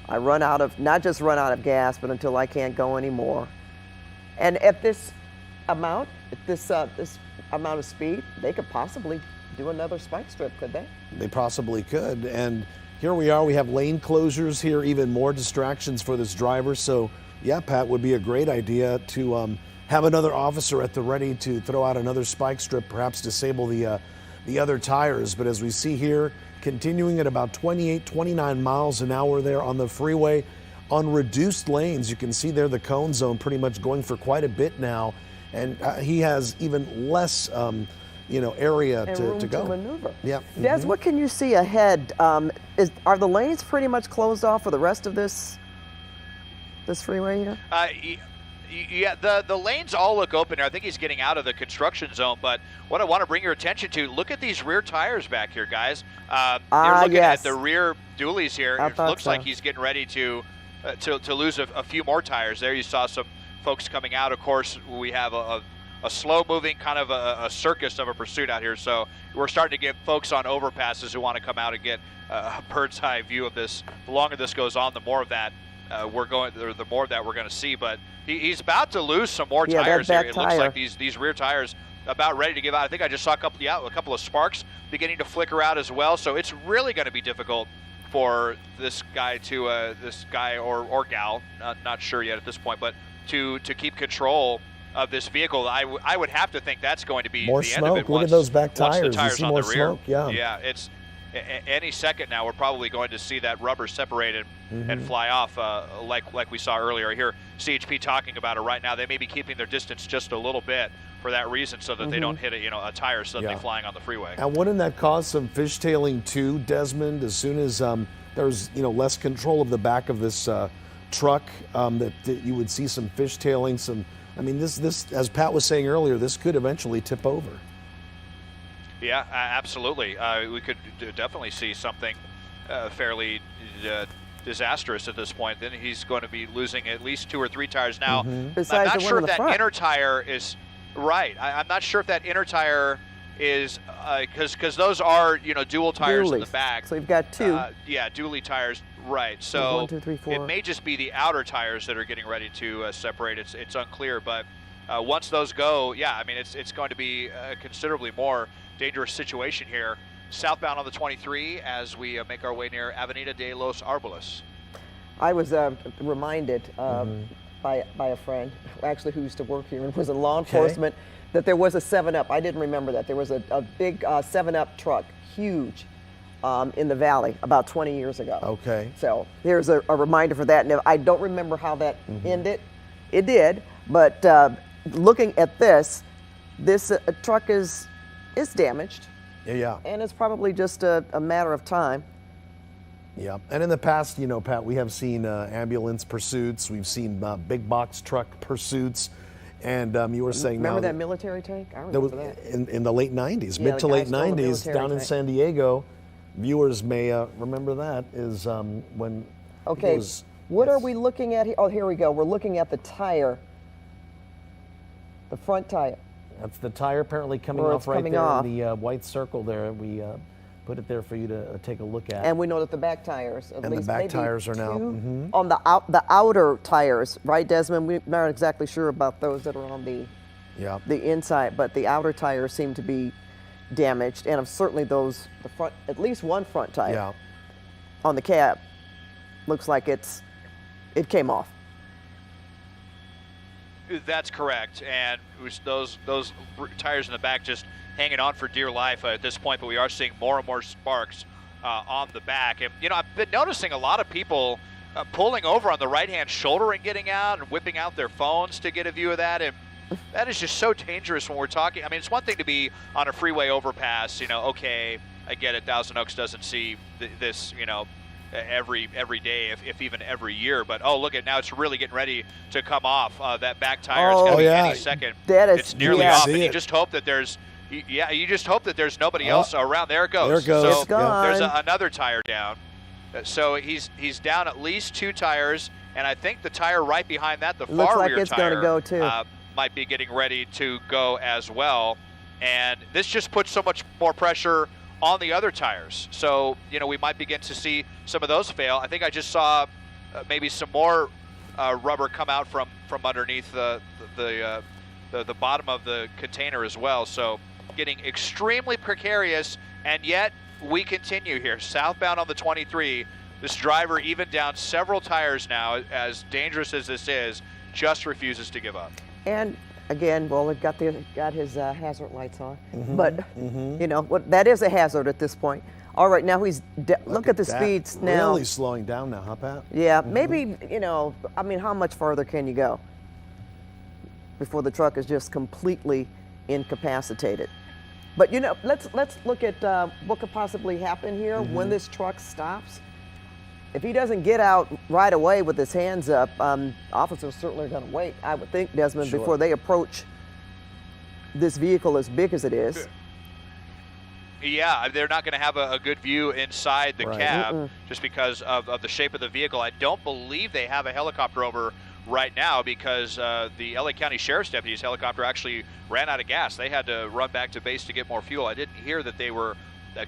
I run out of, not just run out of gas, but until I can't go anymore. And at this amount, this amount of speed, they could possibly do another spike strip, could they? They possibly could. And here we are, we have lane closures here, even more distractions for this driver. So yeah, Pat, would be a great idea to have another officer at the ready to throw out another spike strip, perhaps disable the other tires. But as we see here, continuing at about 28, 29 miles an hour there on the freeway on reduced lanes. You can see there the cone zone pretty much going for quite a bit now. And he has even less area and to room go. To maneuver. Yeah. Des, what can you see ahead? Are the lanes pretty much closed off for the rest of this freeway here? Yeah, the lanes all look open here. I think he's getting out of the construction zone, but what I want to bring your attention to, look at these rear tires back here, guys. You're looking at the rear dualies here. It looks like he's getting ready to lose a few more tires there. You saw some folks coming out. Of course, we have a slow-moving kind of a circus of a pursuit out here, so we're starting to get folks on overpasses who want to come out and get a bird's-eye view of this. The longer this goes on, the more of that the more of that we're going to see. But he's about to lose some more tires here. It looks like these rear tires about ready to give out. I think I just saw a couple of sparks beginning to flicker out as well. So it's really going to be difficult for this guy or gal, not sure yet at this point, but to keep control of this vehicle. I would have to think that's going to be more the smoke. end of it. Look at those back tires. Once the tires you see on more the rear. smoke. Yeah. Yeah, it's any second now. We're probably going to see that rubber separated and fly off, like we saw earlier. I hear CHP talking about it right now. They may be keeping their distance just a little bit for that reason, so that they don't hit a tire suddenly flying on the freeway. And wouldn't that cause some fishtailing too, Desmond? As soon as there's less control of the back of this truck, that you would see some fishtailing. I mean, this, as Pat was saying earlier, this could eventually tip over. Yeah, absolutely. We could definitely see something fairly disastrous at this point. Then he's going to be losing at least 2 or 3 tires now. I'm not sure if that inner tire is right. I'm not sure if that inner tire is because those are dual tires in the back. So you've got 2. Yeah, dually tires. Right. So 1, 2, 3, 4. It may just be the outer tires that are getting ready to separate. It's unclear, but once those go, yeah, I mean it's going to be considerably more dangerous situation here southbound on the 23 as we make our way near Avenida de los Árboles. I was reminded by a friend actually who used to work here and was in law enforcement that there was a 7-Up. I didn't remember that. There was a big 7-Up truck, huge, in the valley about 20 years ago. Okay. So here's a reminder for that. And I don't remember how that ended. It did, but looking at this truck is damaged. Yeah. And it's probably just a matter of time. Yeah. And in the past, Pat, we have seen ambulance pursuits. We've seen big box truck pursuits. And you were saying remember that military tank? I remember that. In the late 90s, mid to late 90s, down in San Diego. Viewers may remember that is when. Okay. What are we looking at here? Oh, here we go. We're looking at the tire. The front tire. That's the tire apparently coming off right there in the white circle there. We put it there for you to take a look at. And we know that the back tires, at least the back tires are now on the outer tires, right, Desmond? We're not exactly sure about those that are on the inside, but the outer tires seem to be damaged, and certainly the front, at least one front tire on the cab looks like it came off. That's correct, and those tires in the back just hanging on for dear life at this point, but we are seeing more and more sparks on the back. And I've been noticing a lot of people pulling over on the right-hand shoulder and getting out and whipping out their phones to get a view of that, and that is just so dangerous when we're talking. I mean, it's one thing to be on a freeway overpass, okay, I get it, Thousand Oaks doesn't see this, every day, if even every year. But look at now, it's really getting ready to come off. That back tire is going to be any second. It's nearly off, and you just hope that there's nobody else around. There it goes. There it goes. So there's another tire down. So he's down at least 2 tires, and I think the tire right behind that, the Looks far like rear it's tire, gonna go too. might be getting ready to go as well. And this just puts so much more pressure on the other tires. So, you know, we might begin to see some of those fail. I think I just saw maybe some more rubber come out from underneath the bottom of the container as well. So getting extremely precarious, and yet we continue here. Southbound on the 23, this driver even down several tires now, as dangerous as this is, just refuses to give up. And again, well, it got his hazard lights on, but you know what? That is a hazard at this point. All right, now look at the speeds now. Really slowing down now, huh, Pat? Yeah, maybe, you know, I mean, how much farther can you go before the truck is just completely incapacitated? But you know, let's look at what could possibly happen here when this truck stops. If he doesn't get out right away with his hands up, officers certainly are going to wait, I would think, Desmond, before they approach this vehicle as big as it is. Yeah, they're not going to have a good view inside the cab just because of the shape of the vehicle. I don't believe they have a helicopter over right now because the LA County Sheriff's Deputy's helicopter actually ran out of gas. They had to run back to base to get more fuel. I didn't hear that they were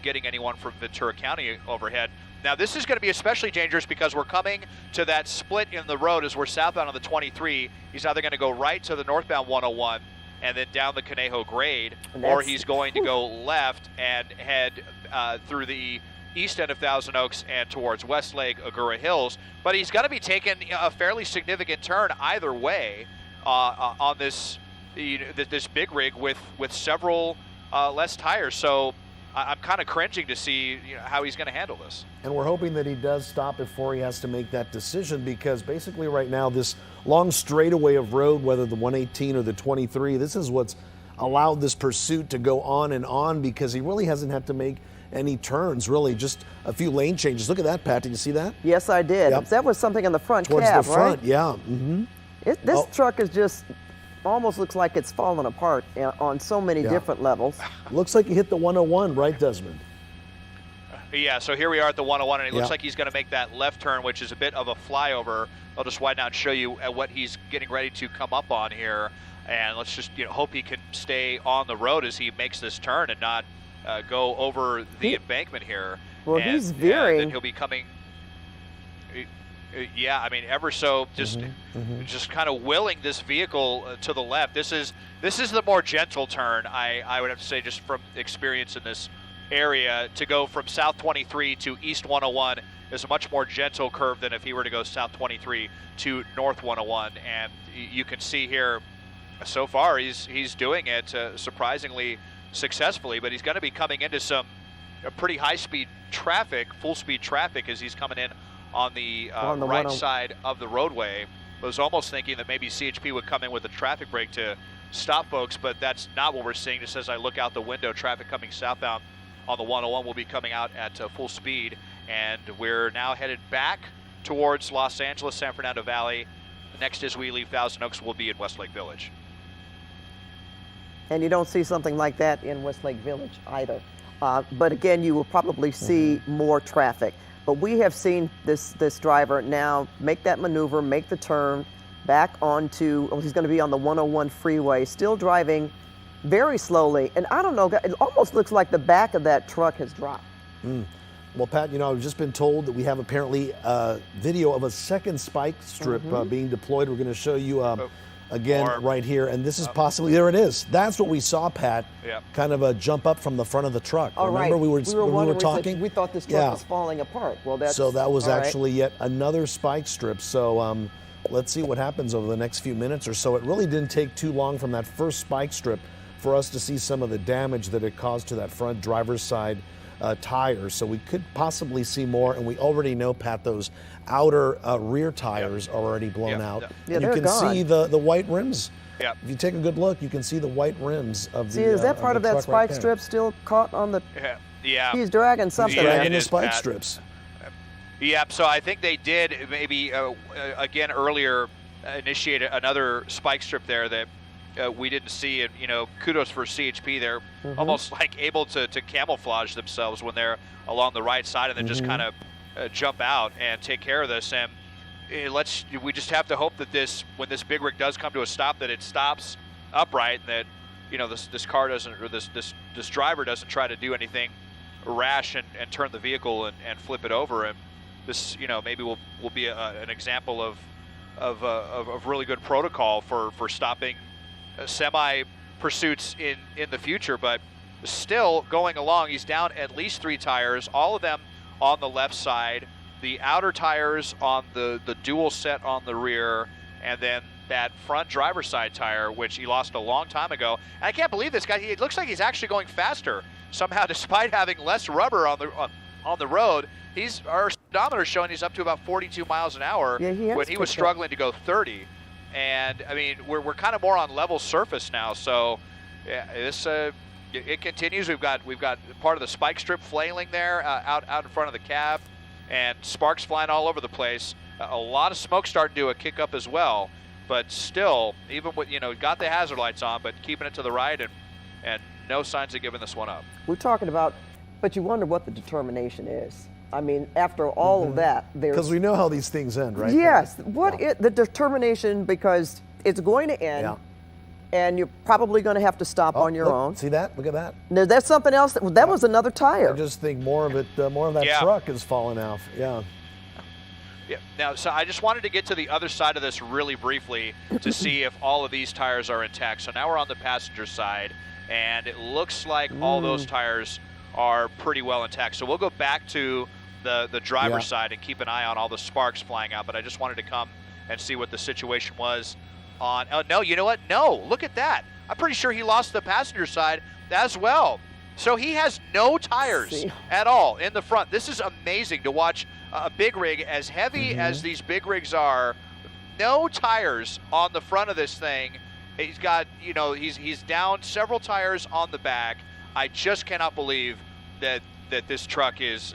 getting anyone from Ventura County overhead. Now, this is going to be especially dangerous because we're coming to that split in the road as we're southbound on the 23. He's either going to go right to the northbound 101 and then down the Conejo grade, or he's going to go left and head through the east end of Thousand Oaks and towards Westlake, Agoura Hills. But he's going to be taking a fairly significant turn either way on this this big rig with several less tires. So I'm kind of cringing to see how he's going to handle this. And we're hoping that he does stop before he has to make that decision, because basically right now this long straightaway of road, whether the 118 or the 23, this is what's allowed this pursuit to go on, because he really hasn't had to make any turns, really, just a few lane changes. Look at that, Pat. Did you see that? Yes, I did. Yep. That was something in the front Towards cab, the front, right? yeah. This truck is just almost looks like it's fallen apart on so many different levels. Looks like he hit the 101, right, Desmond? Yeah, so here we are at the 101, and it looks like he's going to make that left turn, which is a bit of a flyover. I'll just widen out and show you what he's getting ready to come up on here. And let's just hope he can stay on the road as he makes this turn and not go over the embankment here. Well, and, he's veering. Then he'll be coming. Yeah, I mean, ever so just kind of willing this vehicle to the left. This is the more gentle turn, I would have to say, just from experience in this area. To go from South 23 to East 101 is a much more gentle curve than if he were to go South 23 to North 101. And you can see here, so far he's doing it surprisingly successfully, but he's going to be coming into some pretty high-speed traffic, full-speed traffic, as he's coming in on the right side of the roadway. I was almost thinking that maybe CHP would come in with a traffic brake to stop folks, but that's not what we're seeing. Just as I look out the window, traffic coming southbound on the 101 will be coming out at full speed, and we're now headed back towards Los Angeles, San Fernando Valley. Next, as we leave Thousand Oaks, we'll be in Westlake Village. And you don't see something like that in Westlake Village either. But again, you will probably see more traffic. But we have seen this driver now make that maneuver, make the turn back onto, he's going to be on the 101 freeway, still driving very slowly. And I don't know, it almost looks like the back of that truck has dropped. Well, Pat, I've just been told that we have apparently a video of a second spike strip being deployed. We're going to show you again right here, and this is possibly, there it is. That's what we saw, Pat, kind of a jump up from the front of the truck. Oh, Remember we were talking? We thought this truck was falling apart. Well, so that was actually yet another spike strip. So let's see what happens over the next few minutes or so. It really didn't take too long from that first spike strip for us to see some of the damage that it caused to that front driver's side tires. So we could possibly see more, and we already know, Pat, those outer rear tires are already blown out. Yeah, and you can see the white rims. If you take a good look, you can see the white rims of the See, is that part of that spike strip still caught on the... He's dragging something there. In the spike strips. So I think they did maybe, again, earlier initiate another spike strip there that we didn't see. And, kudos for CHP. They're almost like able to camouflage themselves when they're along the right side and then just kind of jump out and take care of this. And we just have to hope that when this big rig does come to a stop, that it stops upright, and that this car doesn't, or this driver doesn't try to do anything rash and turn the vehicle and flip it over. And this maybe will be an example of really good protocol for stopping semi pursuits in the future. But still going along, he's down at least 3 tires, all of them on the left side, the outer tires on the dual set on the rear, and then that front driver's side tire, which he lost a long time ago. And I can't believe this guy. It looks like he's actually going faster somehow, despite having less rubber on the road. Our speedometer is showing he's up to about 42 miles an hour when he was struggling to go 30. And I mean, we're kind of more on level surface now. So yeah, this it continues. We've got part of the spike strip flailing there out in front of the cab, and sparks flying all over the place. A lot of smoke starting to kick up as well. But still, even with got the hazard lights on, but keeping it to the right, and no signs of giving this one up. We're talking about, but you wonder what the determination is. I mean, after all of that, because we know how these things end, right? Yes. The determination, because it's going to end, and you're probably going to have to stop on your own. See that? Look at that. No, that's something else. That was another tire. I just think more of that truck is falling off. Yeah. Yeah. Now, so I just wanted to get to the other side of this really briefly to see if all of these tires are intact. So now we're on the passenger side, and it looks like all those tires are pretty well intact. So we'll go back to the driver's side and keep an eye on all the sparks flying out. But I just wanted to come and see what the situation was on. Oh, no, you know what? No, look at that. I'm pretty sure he lost the passenger side as well. So he has no tires at all in the front. This is amazing to watch a big rig as heavy as these big rigs are. No tires on the front of this thing. He's got, he's down several tires on the back. I just cannot believe that this truck is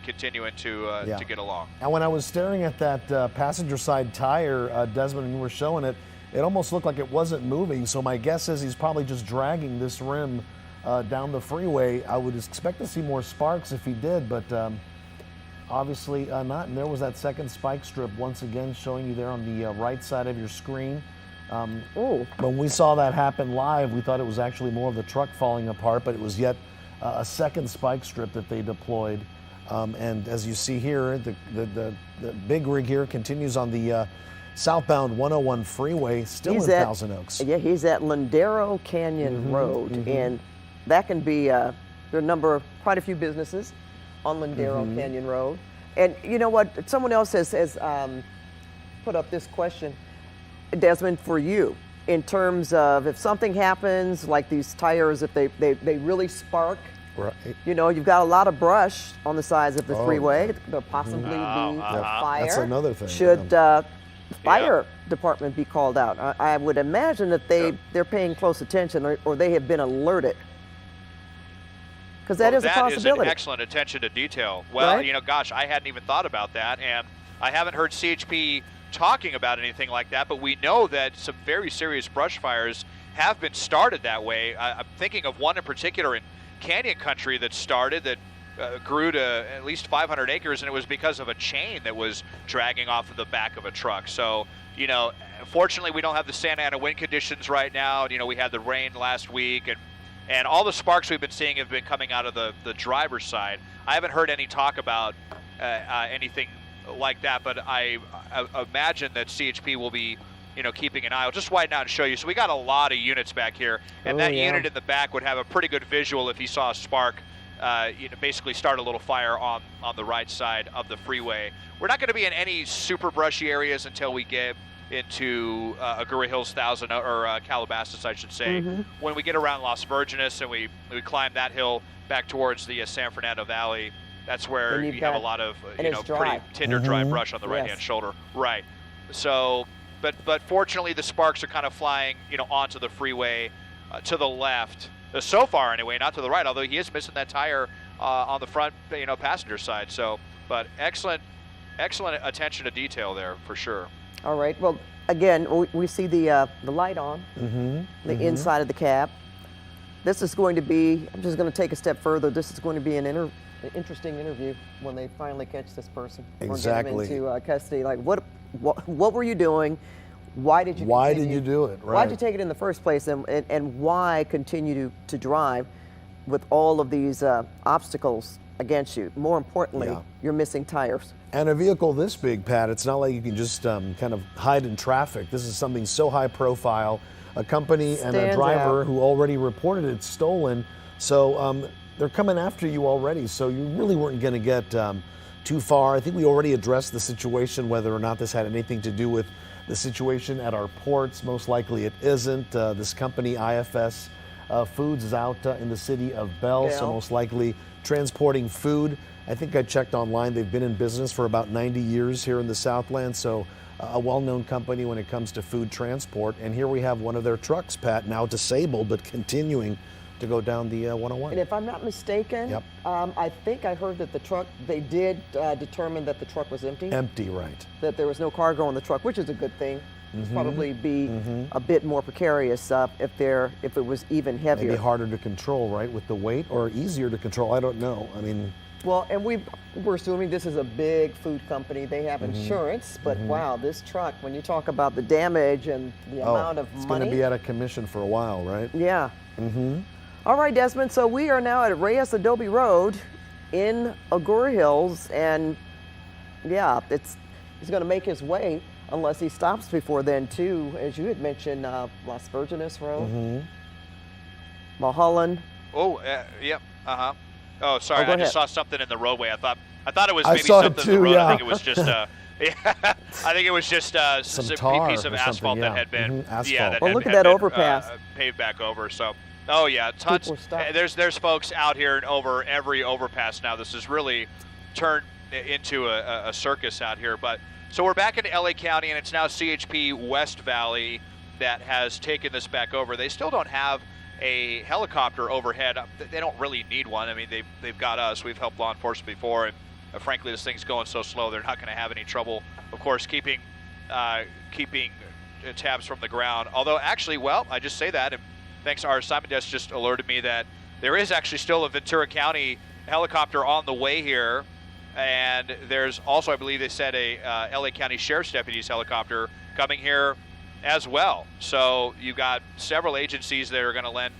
continuing to get along. And when I was staring at that passenger side tire, Desmond, when you were showing it, it almost looked like it wasn't moving. So my guess is he's probably just dragging this rim down the freeway. I would expect to see more sparks if he did, but obviously not. And there was that second spike strip once again showing you there on the right side of your screen. When we saw that happen live, we thought it was actually more of the truck falling apart, but it was yet a second spike strip that they deployed. And as you see here, the big rig here continues on the southbound 101 freeway, still in Thousand Oaks. Yeah, he's at Lindero Canyon Road, and that can be there are quite a few businesses on Lindero Canyon Road. And you know what? Someone else has put up this question, Desmond, for you, in terms of if something happens, like these tires, if they really spark. Right. You've got a lot of brush on the sides of the freeway. There'll possibly be a fire. That's another thing. Should fire department be called out? I would imagine that they're paying close attention, or they have been alerted. Because that is a possibility. That is an excellent attention to detail. Well, right? Gosh, I hadn't even thought about that, and I haven't heard CHP talking about anything like that, but we know that some very serious brush fires have been started that way. I'm thinking of one in particular in Canyon Country that started, that grew to at least 500 acres, and it was because of a chain that was dragging off of the back of a truck. So, fortunately we don't have the Santa Ana wind conditions right now. We had the rain last week, and all the sparks we've been seeing have been coming out of the driver's side. I haven't heard any talk about anything like that, but I imagine that CHP will be keeping an eye. I'll just widen out and show you. So we got a lot of units back here, and unit in the back would have a pretty good visual if he saw a spark basically start a little fire on the right side of the freeway. We're not going to be in any super brushy areas until we get into Agoura Hills, or Calabasas, I should say. When we get around Las Virgenes and we climb that hill back towards the San Fernando Valley, that's where you have a lot of pretty tinder dry brush on the right-hand shoulder. Right. So, but fortunately the sparks are kind of flying onto the freeway to the left. So far anyway, not to the right, although he is missing that tire on the front passenger side. So, but excellent attention to detail there for sure. All right. Well, again, we see the light on the inside of the cab. this is going to be, I'm just going to take a step further. This is going to be an interesting interview when they finally catch this person. Exactly. Or get him into custody. Like, what were you doing? Why did you Why did you do it? Right. Why did you take it in the first place? And why continue to drive with all of these obstacles against you? More importantly, you're missing tires. And a vehicle this big, Pat, it's not like you can just kind of hide in traffic. This is something so high profile. A company and a driver who already reported it stolen. So they're coming after you already. So you really weren't going to get too far. I think we already addressed the situation, whether or not this had anything to do with the situation at our ports. Most likely it isn't. This company, IFS Foods, is out in the city of Bell, so most likely transporting food. I think I checked online. They've been in business for about 90 years here in the Southland, so a well-known company when it comes to food transport. And here we have one of their trucks, Pat, now disabled, but continuing to go down the 101. And if I'm not mistaken, I think I heard that the truck, they did determine that the truck was empty. Empty, right. That there was no cargo on the truck, which is a good thing. It'd probably be a bit more precarious if it was even heavier. Maybe harder to control, right, with the weight, or easier to control. I don't know. I mean, well, and we're assuming this is a big food company. They have insurance, but wow, this truck, when you talk about the damage and the amount of money. It's going to be out of commission for a while, right? Yeah. All right, Desmond, so we are now at Reyes Adobe Road in Agoura Hills, and yeah, he's going to make his way unless he stops before then, too. As you had mentioned, Las Virgenes Road, Mulholland. Oh, yep, Oh, sorry, I just saw something in the roadway. I thought it was I maybe saw something it too, in the road. yeah. I think it was just I think it was just Some a tar piece of or asphalt something, that had been asphalt. that Well, had, look at had that been, overpass. Paved back over. So, oh yeah, tons. There's folks out here and over every overpass now. This has really turned into a circus out here. But so we're back in LA County, and it's now CHP West Valley that has taken this back over. They still don't have a helicopter overhead. They don't really need one. I mean, they've got us. We've helped law enforcement before, and frankly, this thing's going so slow, they're not going to have any trouble, of course, keeping tabs from the ground. Although, actually, well, I just say that, and thanks, our assignment desk just alerted me that there is actually still a Ventura County helicopter on the way here, and there's also, I believe they said, a LA County Sheriff's Deputy's helicopter coming here as well. So you've got several agencies that are going to lend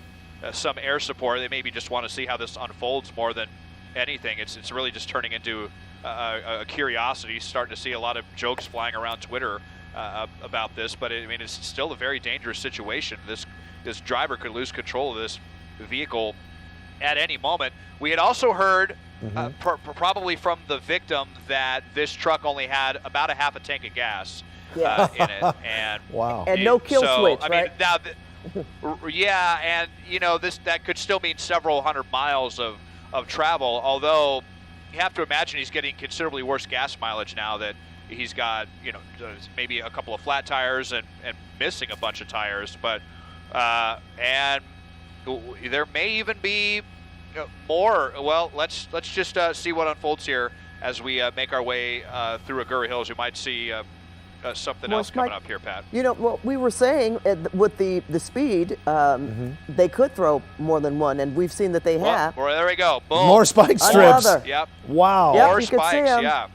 some air support. They maybe just want to see how this unfolds more than anything. It's really just turning into a curiosity. Starting to see a lot of jokes flying around Twitter about this, but I mean, it's still a very dangerous situation. This driver could lose control of this vehicle at any moment. We had also heard probably from the victim that this truck only had about a half a tank of gas in it, and wow, and no kill switch, I right? mean, now, yeah, and you know, that could still mean several hundred miles of travel. Although you have to imagine he's getting considerably worse gas mileage now that he's got, you know, maybe a couple of flat tires and missing a bunch of tires. But and there may even be more. Well, let's just see what unfolds here as we make our way through Agoura Hills. We might see something else coming up here, Pat. You know, what we were saying with the speed, they could throw more than one, and we've seen that they have. Well, there we go. Boom. More spike strips. Another. Yep. Wow. Yep, More you can see spikes. 'em. Yeah.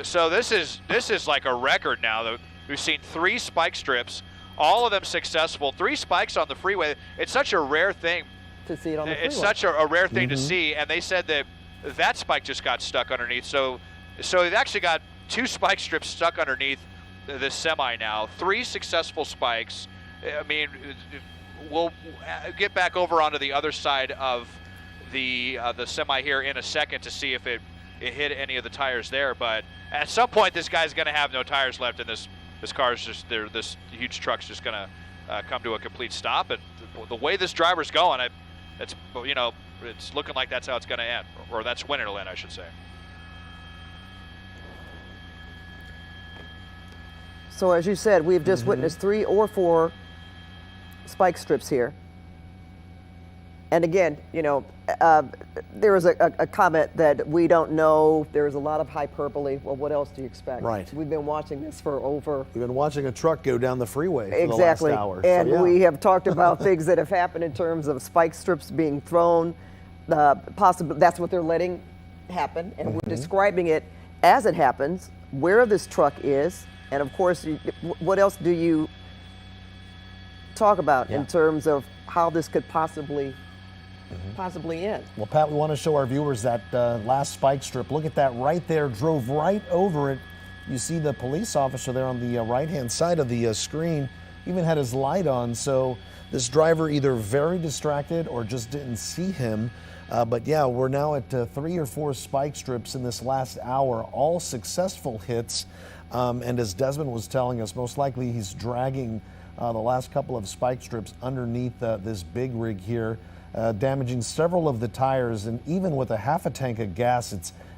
So this is like a record now. We've seen 3 spike strips, all of them successful. 3 spikes on the freeway. It's such a rare thing To see it on the freeway. It's such a rare thing to see, and they said that spike just got stuck underneath. So they've actually got 2 spike strips stuck underneath this semi now. 3 successful spikes. I mean, we'll get back over onto the other side of the semi here in a second to see if it hit any of the tires there. But at some point, this guy's going to have no tires left, and this car's just there. This huge truck's just going to come to a complete stop. And the way this driver's going, it's looking like that's how it's going to end, or that's when it'll end, I should say. So as you said, we've just witnessed 3 or 4 spike strips here. And again, there was a comment that we don't know. There's a lot of hyperbole. Well, what else do you expect? Right. We've been watching this for over. We've been watching a truck go down the freeway for Exactly. the last hour. And so, yeah. we have talked about things that have happened in terms of spike strips being thrown. That's what they're letting happen, and we're describing it as it happens, where this truck is, and of course, what else do you talk about in terms of how this could possibly end? Well, Pat, we want to show our viewers that last spike strip. Look at that right there, drove right over it. You see the police officer there on the right-hand side of the screen, even had his light on, so this driver either very distracted or just didn't see him. But yeah, we're now at 3 or 4 spike strips in this last hour, all successful hits. And as Desmond was telling us, most likely he's dragging the last couple of spike strips underneath this big rig here, damaging several of the tires. And even with a half a tank of gas,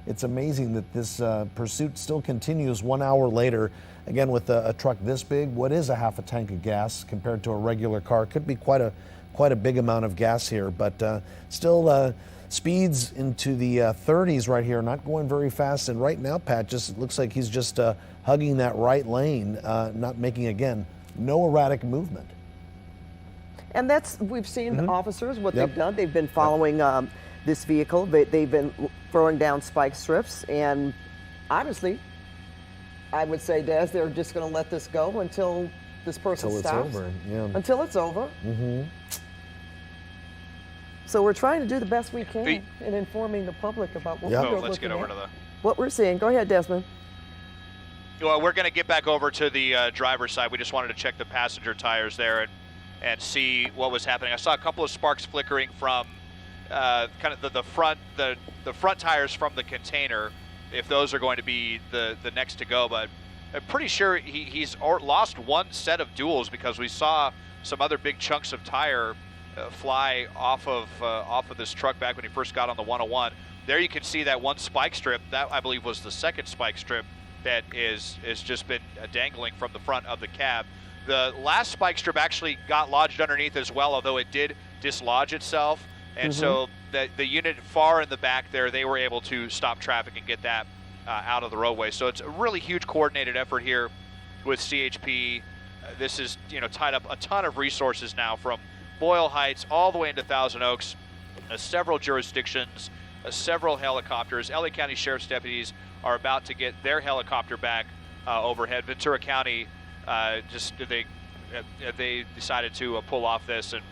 it's amazing that this pursuit still continues 1 hour later. Again, with a truck this big, what is a half a tank of gas compared to a regular car? Could be quite a big amount of gas here, but still speeds into the 30s right here, not going very fast. And right now, Pat, just looks like he's just hugging that right lane, not making, again, no erratic movement. And we've seen officers, what they've done. They've been following this vehicle. They've been throwing down spike strips, and honestly, I would say, Des, they're just going to let this go until this person stops. Until it's over, yeah. Until it's over. So we're trying to do the best we can in informing the public about what we're let's get over looking to at, what we're seeing. Go ahead, Desmond. Well, we're going to get back over to the driver's side. We just wanted to check the passenger tires there and see what was happening. I saw a couple of sparks flickering from kind of the front tires from the container, if those are going to be the next to go. But I'm pretty sure he's lost one set of duals, because we saw some other big chunks of tire fly off of this truck back when he first got on the 101. There you can see that one spike strip. That, I believe, was the second spike strip that is just been dangling from the front of the cab. The last spike strip actually got lodged underneath as well, although it did dislodge itself. And so the unit far in the back there, they were able to stop traffic and get that out of the roadway. So it's a really huge coordinated effort here with CHP. This is, tied up a ton of resources now from Boyle Heights all the way into Thousand Oaks, several jurisdictions, several helicopters. LA County Sheriff's deputies are about to get their helicopter back overhead. Ventura County, they decided to pull off this, and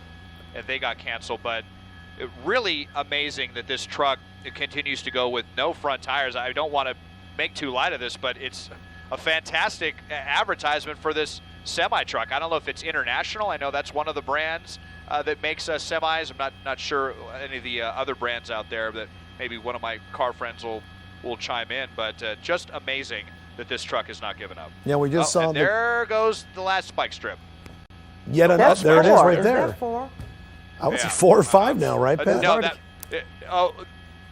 they got canceled. But really amazing that this truck continues to go with no front tires. I don't want to make too light of this, but it's a fantastic advertisement for this semi truck. I don't know if it's international. I know that's one of the brands that makes semis. I'm not sure any of the other brands out there, that maybe one of my car friends will chime in. But just amazing that this truck is not giving up. Yeah, we just saw. There goes the last spike strip. Yet another. There it is, right is there. That 4? I would say 4 or 5 now, right, Pat? No,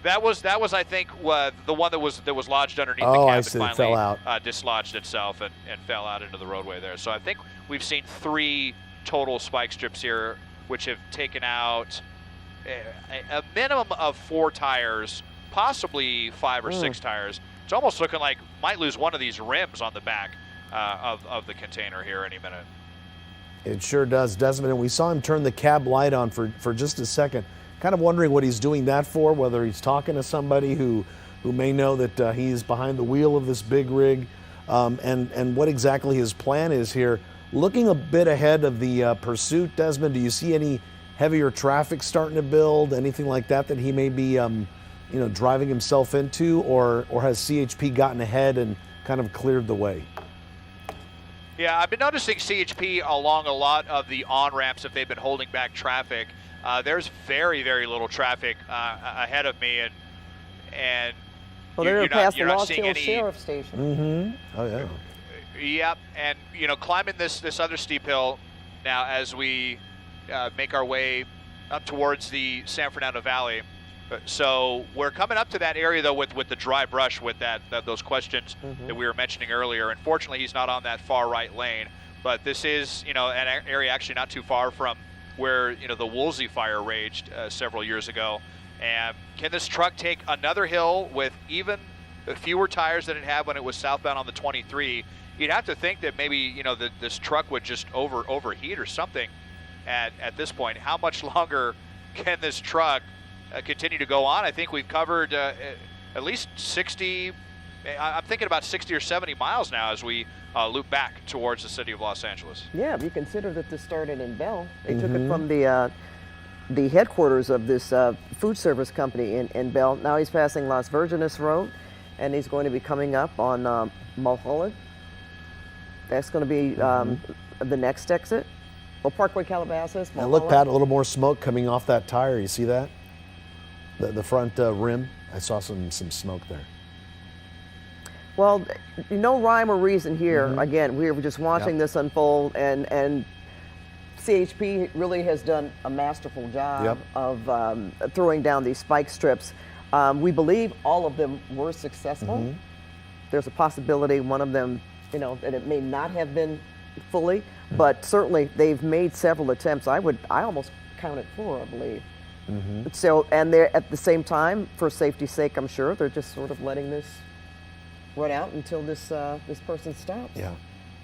that was I think the one that was lodged underneath the cab. I see. Finally, it fell out. Dislodged itself and fell out into the roadway there. So I think we've seen 3 total spike strips here, which have taken out a minimum of 4 tires, possibly 5 or 6 tires. It's almost looking like might lose one of these rims on the back of the container here any minute. It sure does, Desmond. And we saw him turn the cab light on for just a second. Kind of wondering what he's doing that for, whether he's talking to somebody who may know that he's behind the wheel of this big rig, and what exactly his plan is here. Looking a bit ahead of the pursuit, Desmond, do you see any heavier traffic starting to build, anything like that he may be driving himself into, or has CHP gotten ahead and kind of cleared the way? Yeah, I've been noticing CHP along a lot of the on-ramps, if they've been holding back traffic. There's very, very little traffic ahead of me, and well, they're past the Lost Hill Sheriff Station. Oh yeah. Yep, and climbing this other steep hill now as we make our way up towards the San Fernando Valley. So we're coming up to that area though with the dry brush, with those questions that we were mentioning earlier. Unfortunately, he's not on that far right lane, but this is an area actually not too far from where the Woolsey fire raged several years ago. And can this truck take another hill with even fewer tires than it had when it was southbound on the 23? You'd have to think that maybe this truck would just overheat or something at this point. How much longer can this truck continue to go on? I think we've covered at least 60. I'm thinking about 60 or 70 miles now as we loop back towards the city of Los Angeles. Yeah, if you consider that this started in Bell. They took it from the headquarters of this food service company in Bell. Now he's passing Las Virgenes Road, and he's going to be coming up on Mulholland. That's going to be the next exit. Well, Parkway Calabasas, Mulholland. And look, Pat, a little more smoke coming off that tire. You see that? The front rim. I saw some smoke there. Well, no rhyme or reason here. Again, we were just watching this unfold, and CHP really has done a masterful job of throwing down these spike strips. We believe all of them were successful. There's a possibility one of them, that it may not have been fully, but certainly they've made several attempts. I almost counted 4, I believe. So, and they're at the same time, for safety's sake, I'm sure they're just sort of letting this run out until this person stops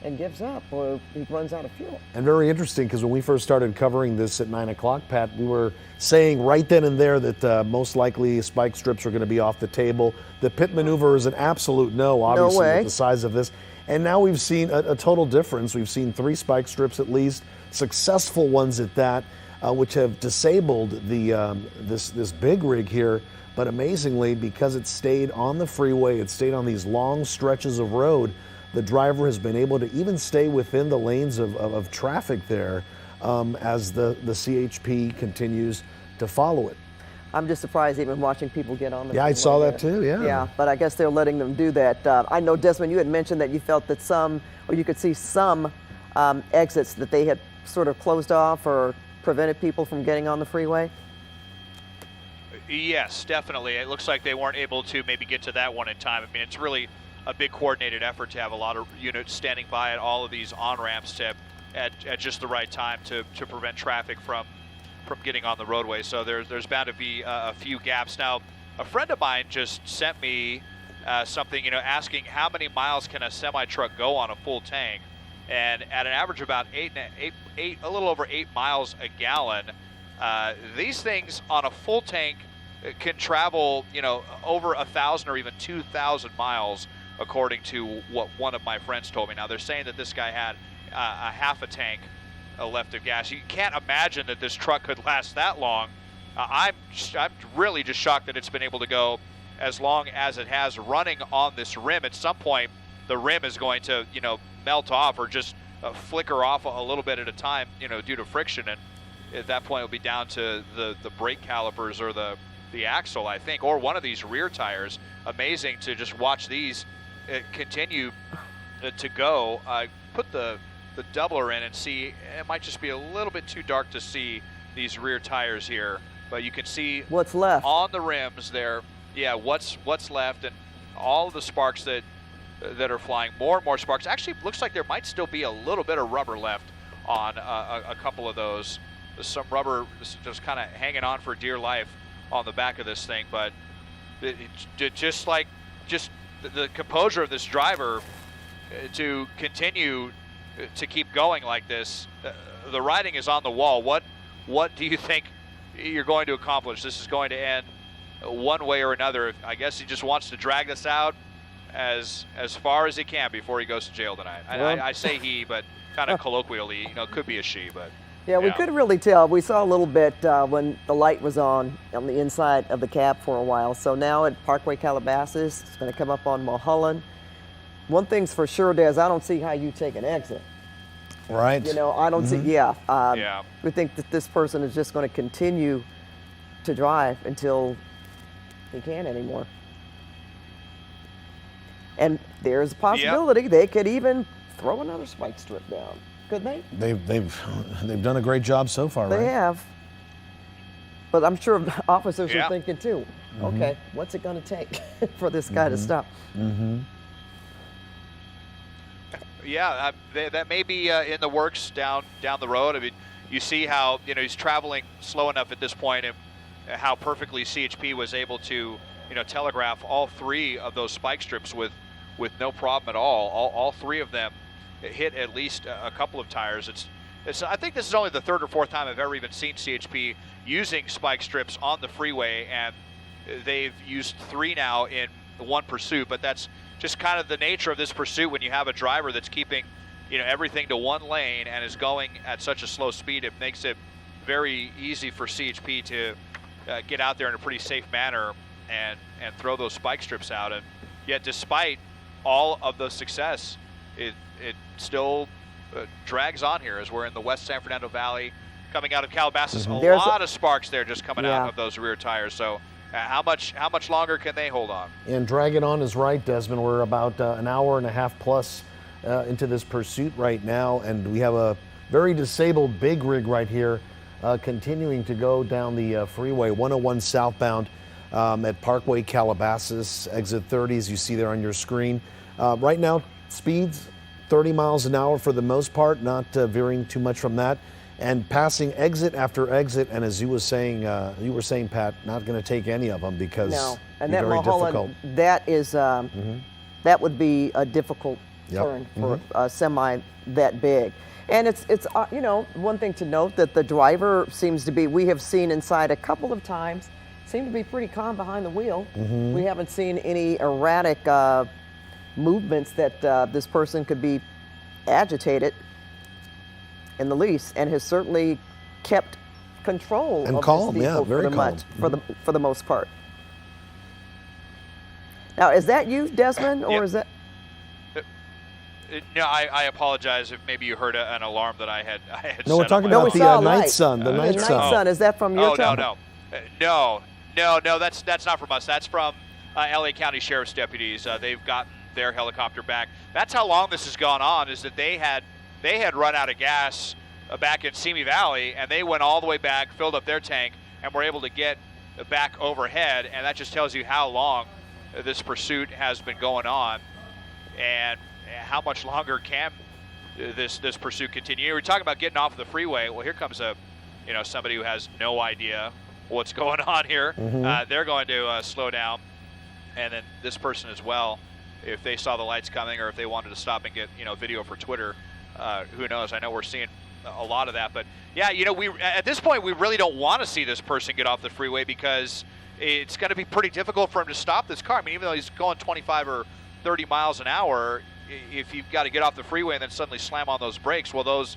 and gives up, or he runs out of fuel. And very interesting, because when we first started covering this at 9 o'clock, Pat, we were saying right then and there that most likely spike strips are going to be off the table. The pit maneuver is an absolute no, obviously, with the size of this. And now we've seen a total difference. We've seen 3 spike strips at least, successful ones at that, which have disabled the this big rig here. But amazingly, because it stayed on the freeway, it stayed on these long stretches of road, the driver has been able to even stay within the lanes of traffic there as the CHP continues to follow it. I'm just surprised even watching people get on the Yeah, I saw that too, Yeah, but I guess they're letting them do that. I know, Desmond, you had mentioned that you felt that you could see some exits that they had sort of closed off or prevented people from getting on the freeway. Yes, definitely. It looks like they weren't able to maybe get to that one in time. I mean, it's really a big coordinated effort to have a lot of units standing by at all of these on-ramps at just the right time to prevent traffic from getting on the roadway. So there's bound to be a few gaps. Now, a friend of mine just sent me something, asking how many miles can a semi-truck go on a full tank, and at an average of about a little over 8 miles a gallon. These things on a full tank can travel, over 1,000 or even 2,000 miles, according to what one of my friends told me. Now, they're saying that this guy had a half a tank left of gas. You can't imagine that this truck could last that long. I'm really just shocked that it's been able to go as long as it has running on this rim. At some point, the rim is going to, melt off or just flicker off a little bit at a time, due to friction. And at that point, it'll be down to the brake calipers or the axle, I think, or one of these rear tires. Amazing to just watch these continue to go. Put the doubler in and see. It might just be a little bit too dark to see these rear tires here, but you can see what's left on the rims there. Yeah, what's left, and all of the sparks that are flying. More and more sparks. Actually, looks like there might still be a little bit of rubber left on a couple of those. Some rubber just kind of hanging on for dear life on the back of this thing, but just the composure of this driver to continue to keep going like this. The writing is on the wall. What do you think you're going to accomplish? This is going to end one way or another. I guess he just wants to drag this out as far as he can before he goes to jail tonight. I say he, but kind of colloquially, it could be a she, but. Yeah, we couldn't really tell. We saw a little bit when the light was on the inside of the cab for a while. So now at Parkway Calabasas, it's going to come up on Mulholland. One thing's for sure, Des, I don't see how you take an exit. Right. I don't see, we think that this person is just going to continue to drive until he can't anymore. And there's a possibility they could even throw another spike strip down. Could they? They've done a great job so far, right? They have. But I'm sure officers are thinking too, okay, what's it going to take for this guy to stop? Yeah, that may be in the works down the road. I mean, you see how, you know, he's traveling slow enough at this point, and how perfectly CHP was able to, you know, telegraph all 3 of those spike strips with no problem at all. All 3 of them hit at least a couple of tires. I think this is only the 3rd or 4th time I've ever even seen CHP using spike strips on the freeway, and they've used 3 now in one pursuit. But that's just kind of the nature of this pursuit when you have a driver that's keeping, you know, everything to one lane and is going at such a slow speed. It makes it very easy for CHP to get out there in a pretty safe manner and throw those spike strips out. And yet, despite all of the success, it still drags on here as we're in the West San Fernando Valley, coming out of Calabasas. A lot of sparks there just coming out of those rear tires. So how much longer can they hold on? And drag it on is right, Desmond. We're about an hour and a half plus into this pursuit right now, and we have a very disabled big rig right here continuing to go down the freeway 101 southbound at Parkway Calabasas, exit 30s you see there on your screen. Right now, speeds 30 miles an hour for the most part, not veering too much from that, and passing exit after exit. And as you were saying, Pat, not going to take any of them because and that very difficult. That is that would be a difficult turn for a semi that big. And it's you know, one thing to note that the driver seems to be, we have seen inside a couple of times, seem to be pretty calm behind the wheel. We haven't seen any erratic movements that this person could be agitated in the least, and has certainly kept control and of calm, this vehicle very calm. for the most part. Now, is that you, Desmond, or is that? No, I apologize if maybe you heard an alarm that I had No, set we're talking up. about the night sun. The night sun. Is that from your no, that's not from us. That's from LA County Sheriff's deputies. They've gotten their helicopter back. That's how long this has gone on, is that they had run out of gas back in Simi Valley, and they went all the way back, filled up their tank, and were able to get back overhead. And that just tells you how long this pursuit has been going on, and how much longer can this pursuit continue. We're talking about getting off of the freeway. Well, here comes somebody who has no idea what's going on here. They're going to slow down, and then this person as well, if they saw the lights coming or if they wanted to stop and get video for Twitter. Who knows? I know we're seeing a lot of that, but yeah, we at this point we really don't want to see this person get off the freeway, because it's going to be pretty difficult for him to stop this car. I mean, even though he's going 25 or 30 miles an hour, if you've got to get off the freeway and then suddenly slam on those brakes, well, those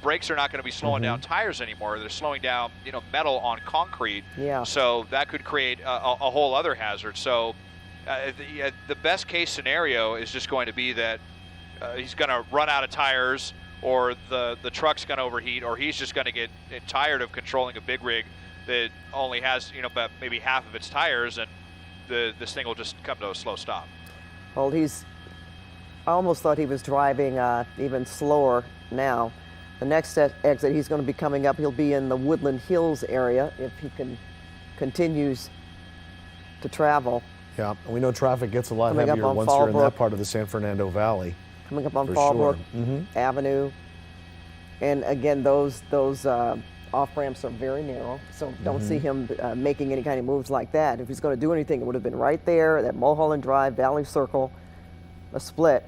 brakes are not going to be slowing down tires anymore. They're slowing down metal on concrete. Yeah. So that could create a whole other hazard. So the best case scenario is just going to be that he's going to run out of tires, or the truck's going to overheat, or he's just going to get tired of controlling a big rig that only has about maybe half of its tires, and this thing will just come to a slow stop. Well, I almost thought he was driving even slower now. The next exit he's going to be coming up, he'll be in the Woodland Hills area if he continues to travel. Yeah, we know traffic gets a lot Coming heavier once you're in that part of the San Fernando Valley. Coming up on Fallbrook Avenue. And again, those off-ramps are very narrow, so don't see him making any kind of moves like that. If he's going to do anything, it would have been right there, that Mulholland Drive, Valley Circle, a split.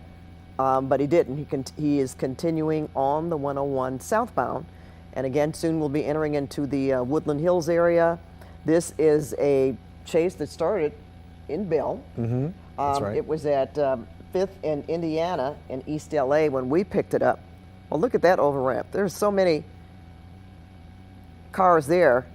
But he didn't. He is continuing on the 101 southbound. And again, soon we'll be entering into the Woodland Hills area. This is a chase that started in Bell. That's right. It was at 5th and Indiana in East LA when we picked it up. Well, look at that over-ramp. There's so many cars there.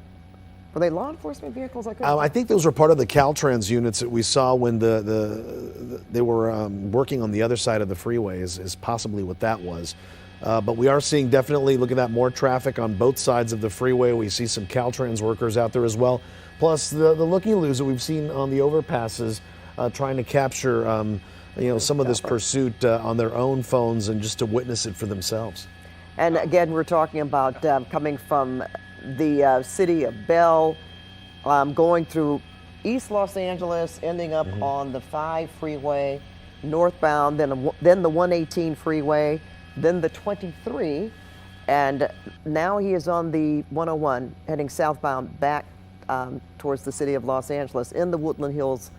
Were they law enforcement vehicles? I think those were part of the Caltrans units that we saw when they were working on the other side of the freeway, is possibly what that was. But we are seeing, definitely, look at that, more traffic on both sides of the freeway. We see some Caltrans workers out there as well. Plus the looky-loos that we've seen on the overpasses trying to capture some of this pursuit on their own phones and just to witness it for themselves. And again, we're talking about coming from the city of Bell, going through East Los Angeles, ending up on the 5 freeway, northbound, then the 118 freeway, then the 23, And now he is on the 101 heading southbound back towards the city of Los Angeles in the Woodland Hills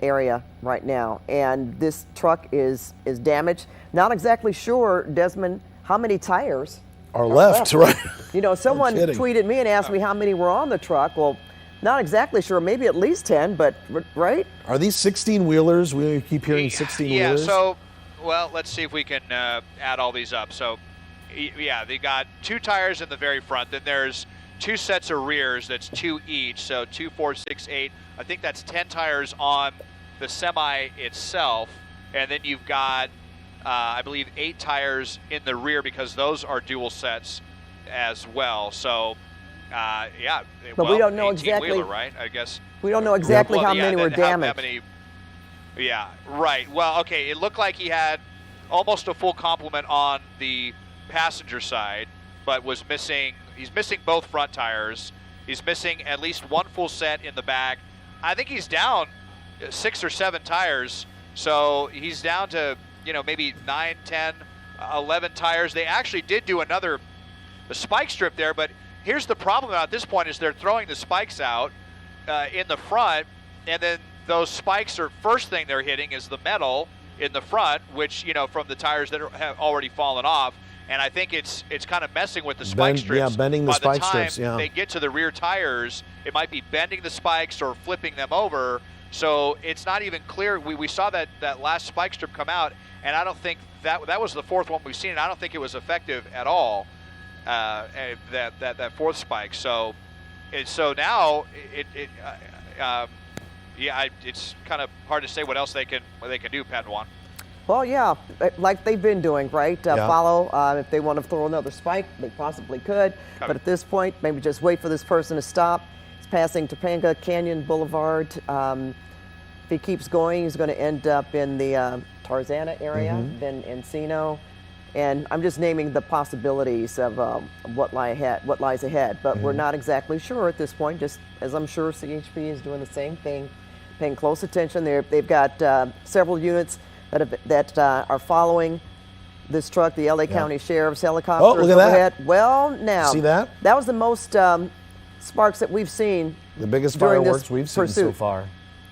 area right now. And this truck is damaged. Not exactly sure, Desmond, how many tires are left. Right. You know, someone tweeted me and asked me how many were on the truck. Well, not exactly sure, maybe at least 10, but right? Are these 16-wheelers? We keep hearing 16-wheelers. Yeah, so, well, let's see if we can add all these up. So, yeah, they got 2 tires in the very front. Then there's 2 sets of rears. That's 2 each. So 2, 4, 6, 8. I think that's 10 tires on the semi itself. And then you've got, I believe, 8 tires in the rear because those are dual sets as well. So, yeah. But we don't know exactly, right? I guess. We don't know exactly how many were damaged. Yeah, right. Well, okay, it looked like he had almost a full complement on the passenger side, but was missing, he's missing both front tires. He's missing at least 1 full set in the back. I think he's down 6 or 7 tires, so he's down to, you know, maybe 9, 10, 11 tires. They actually did do the spike strip there, but here's the problem at this point is they're throwing the spikes out in the front, and then those spikes are, first thing they're hitting is the metal in the front, which, you know, from the tires that have already fallen off. And I think it's kind of messing with the spike strips. Yeah, bending the spike strips, By the time they get to the rear tires, it might be bending the spikes or flipping them over. So it's not even clear. We saw that last spike strip come out, and I don't think that was the 4th one we've seen, and I don't think it was effective at all, that 4th spike. So now it's kind of hard to say what else they can do, Pat and Juan. Well, yeah, like they've been doing, right? Follow, if they want to throw another spike, they possibly could. But at this point, maybe just wait for this person to stop. It's passing Topanga Canyon Boulevard. If he keeps going, he's going to end up in the Tarzana area, then Encino. And I'm just naming the possibilities of what lies ahead. But we're not exactly sure at this point, just as I'm sure CHP is doing the same thing, paying close attention. They've got several units that are following this truck, the LA County Sheriff's helicopter. Oh, look at overhead. that. Well, now, see that? That was the most sparks that we've seen. The biggest during fireworks this we've seen so far.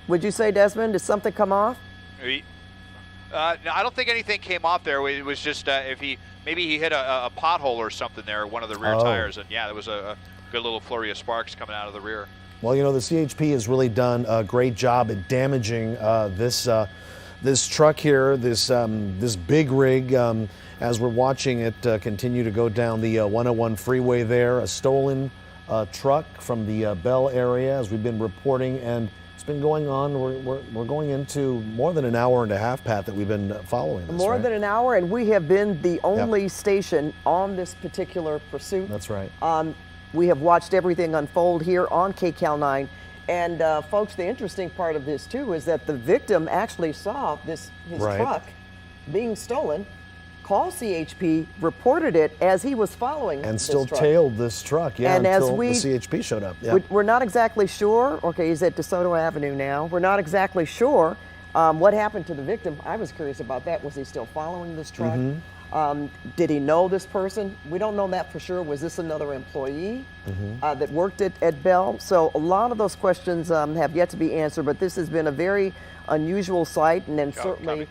Would you say, Desmond, did something come off? No, I don't think anything came off there. It was just maybe he hit a pothole or something there, one of the rear tires, and yeah, there was a good little flurry of sparks coming out of the rear. Well, you know, the CHP has really done a great job at damaging this truck here, this big rig. As we're watching it continue to go down the 101 freeway there, a stolen truck from the Bell area, as we've been reporting, and it's been going on. We're going into more than an hour and a half, Pat, that we've been following this, More right? than an hour, and we have been the only station on this particular pursuit. That's right. We have watched everything unfold here on KCAL 9. And folks, the interesting part of this too is that the victim actually saw his truck being stolen, called CHP, reported it as he was following and this still truck. tailed this truck, and until as the CHP showed up. We're not exactly sure. Okay, he's at DeSoto Avenue now. We're not exactly sure what happened to the victim. I was curious about that. Was he still following this truck? Did he know this person? We don't know that for sure. Was this another employee that worked at Bell? So a lot of those questions have yet to be answered, but this has been a very unusual sight, and then certainly,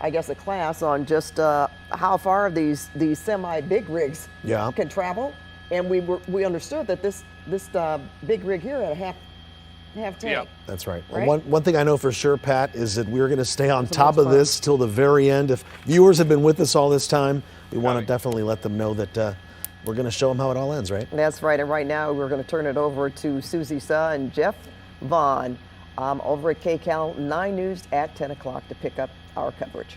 I guess, a class on just how far these semi-big rigs can travel. And we understood that this big rig here had a half tank. Yeah, that's right. Well, one thing I know for sure, Pat, is that we're going to stay on top of this till the very end. If viewers have been with us all this time, we want to definitely let them know that we're going to show them how it all ends, right? That's right. And right now, we're going to turn it over to Susie Suh and Jeff Vaughn over at KCAL 9 News at 10 o'clock to pick up our coverage.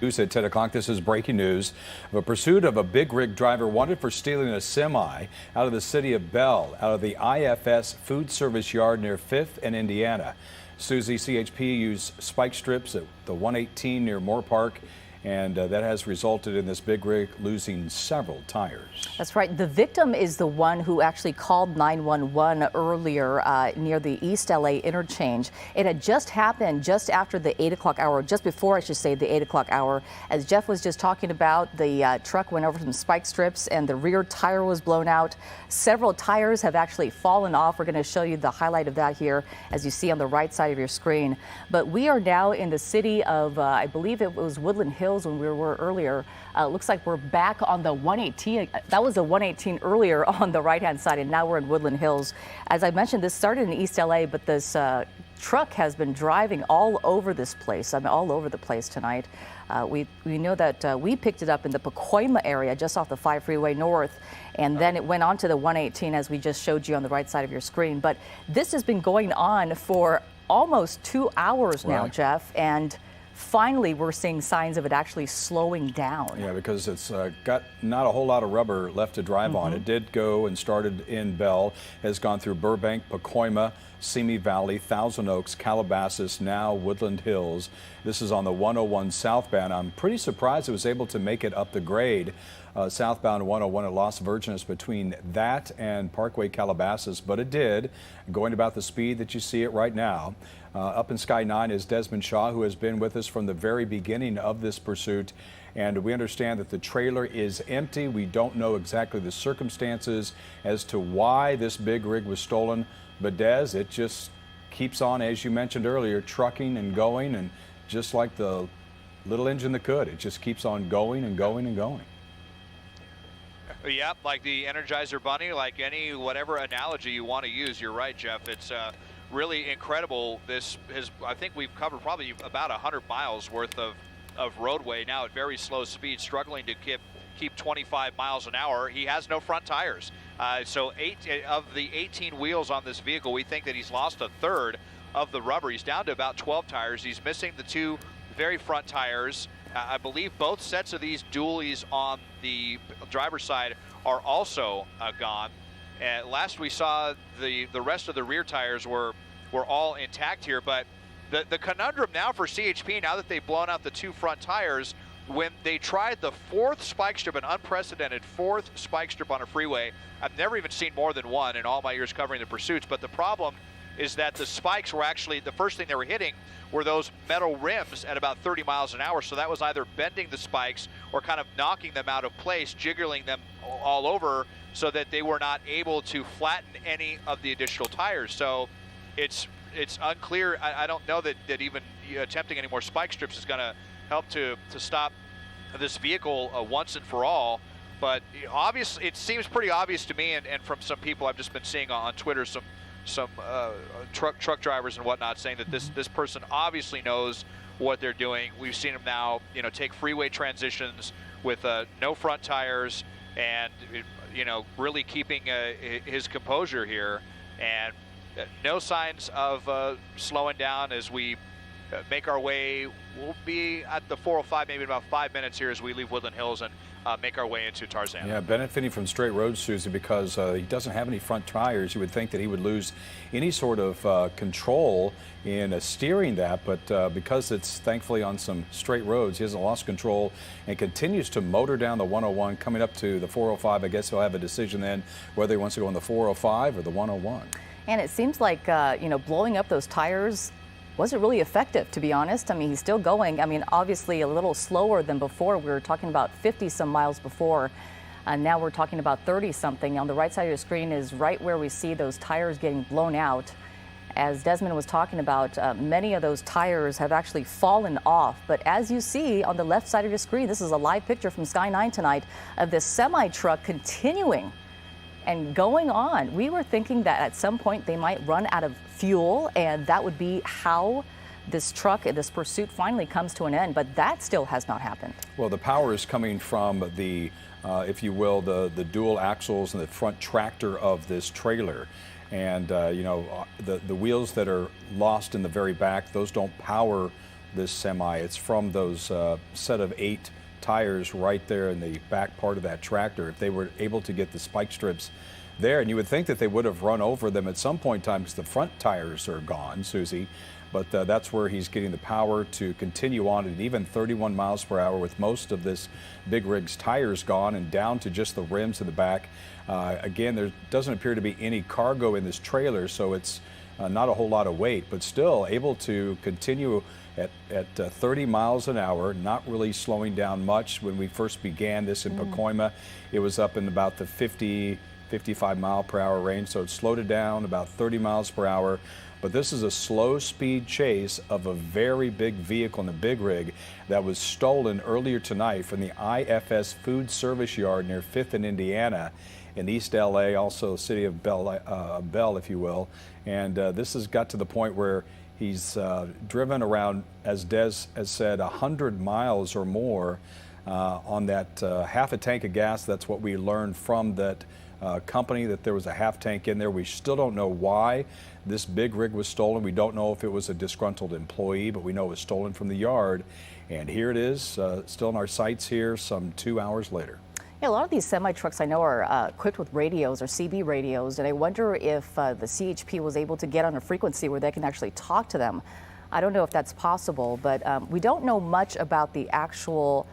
News at 10 o'clock. This is breaking news of a pursuit of a big rig driver wanted for stealing a semi out of the city of Bell, out of the IFS food service yard near 5th and Indiana. Susie, CHP used spike strips at the 118 near Moore Park and that has resulted in this big rig losing several tires. That's right. The victim is the one who actually called 911 earlier near the East LA interchange. It had just happened just after the 8 o'clock hour, just before, I should say, the 8 o'clock hour. As Jeff was just talking about, the truck went over some spike strips and the rear tire was blown out. Several tires have actually fallen off. We're going to show you the highlight of that here, as you see on the right side of your screen. But we are now in the city of, I believe it was Woodland Hills when we were earlier. Looks like we're back on the 118. That was the 118 earlier on the right-hand side, and now we're in Woodland Hills. As I mentioned, this started in East LA, but this truck has been driving all over this place. I mean, all over the place tonight. We know that we picked it up in the Pacoima area, just off the 5 freeway north, and then it went on to the 118, as we just showed you on the right side of your screen. But this has been going on for almost 2 hours now, Jeff, and finally we're seeing signs of it actually slowing down. Yeah, because it's got not a whole lot of rubber left to drive on. It did go and started in Bell, has gone through Burbank, Pacoima, Simi Valley, Thousand Oaks, Calabasas, now Woodland Hills. This is on the 101 southbound. I'm pretty surprised it was able to make it up the grade. Southbound 101 at Las Virgenes between that and Parkway Calabasas, but it did, going about the speed that you see it right now. Up in Sky 9 is Desmond Shaw, who has been with us from the very beginning of this pursuit. And we understand that the trailer is empty. We don't know exactly the circumstances as to why this big rig was stolen. But Des, it just keeps on, as you mentioned earlier, trucking and going. And just like the little engine that could, it just keeps on going and going and going. Yeah, like the Energizer Bunny, like any whatever analogy you want to use. You're right, Jeff. It's really incredible. This is, I think we've covered probably about 100 miles worth of roadway now at very slow speed, struggling to keep 25 miles an hour. He has no front tires. So 8 of the 18 wheels on this vehicle, we think that he's lost a third of the rubber. He's down to about 12 tires. He's missing the 2 very front tires. I believe both sets of these dualies on the driver's side are also gone. And last we saw, the rest of the rear tires were all intact here. But the conundrum now for CHP, now that they've blown out the 2 front tires, when they tried the 4th spike strip, an unprecedented 4th spike strip on a freeway, I've never even seen more than one in all my years covering the pursuits. But the problem is that the spikes were actually, the first thing they were hitting were those metal rims at about 30 miles an hour. So that was either bending the spikes or kind of knocking them out of place, jiggling them all over so that they were not able to flatten any of the additional tires. So it's unclear. I don't know that even attempting any more spike strips is going to help to stop this vehicle once and for all. But obviously, it seems pretty obvious to me, and from some people I've just been seeing on Twitter, some truck drivers and whatnot, saying that this person obviously knows what they're doing. We've seen him now, take freeway transitions with no front tires, and really keeping his composure here, and no signs of slowing down as we make our way. We'll be at the 405 maybe in about 5 minutes here as we leave Woodland Hills and make our way into Tarzana. Yeah, benefiting from straight roads, Susie, because he doesn't have any front tires. You would think that he would lose any sort of control in steering that, but because it's thankfully on some straight roads, he hasn't lost control and continues to motor down the 101, coming up to the 405. I guess he'll have a decision then whether he wants to go on the 405 or the 101. And it seems like, blowing up those tires wasn't really effective, to be honest. I mean, he's still going. I mean, obviously a little slower than before. We were talking about 50-some miles before. Now we're talking about 30-something. On the right side of your screen is right where we see those tires getting blown out. As Desmond was talking about, many of those tires have actually fallen off. But as you see on the left side of your screen, this is a live picture from Sky 9 tonight of this semi-truck continuing and going on. We were thinking that at some point they might run out of fuel, and that would be how this truck, this pursuit finally comes to an end, but that still has not happened. Well, the power is coming from the, if you will, the dual axles and the front tractor of this trailer. And, the wheels that are lost in the very back, those don't power this semi. It's from those set of 8 tires right there in the back part of that tractor. If they were able to get the spike strips there, and you would think that they would have run over them at some point in time because the front tires are gone, Susie, but that's where he's getting the power to continue on at even 31 miles per hour with most of this big rig's tires gone and down to just the rims in the back. Again, there doesn't appear to be any cargo in this trailer, so it's not a whole lot of weight, but still able to continue at 30 miles an hour, not really slowing down much. When we first began this in Pacoima, it was up in about the 50, 55 mile per hour range, so it slowed it down about 30 miles per hour. But this is a slow speed chase of a very big vehicle in a big rig that was stolen earlier tonight from the IFS Food Service Yard near 5th and Indiana in East LA, also city of Bell, if you will. And this has got to the point where he's driven around, as Des has said, 100 miles or more on that half a tank of gas. That's what we learned from that company, that there was a half tank in there. We still don't know why this big rig was stolen. We don't know if it was a disgruntled employee, but we know it was stolen from the yard. And here it is, still in our sights here some 2 hours later. Yeah, a lot of these semi-trucks I know are equipped with radios or CB radios, and I wonder if the CHP was able to get on a frequency where they can actually talk to them. I don't know if that's possible, but we don't know much about the actual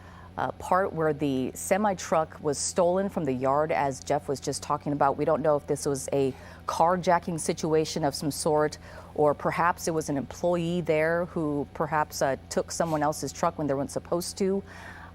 part where the semi-truck was stolen from the yard, as Jeff was just talking about. We don't know if this was a carjacking situation of some sort, or perhaps it was an employee there who perhaps took someone else's truck when they weren't supposed to.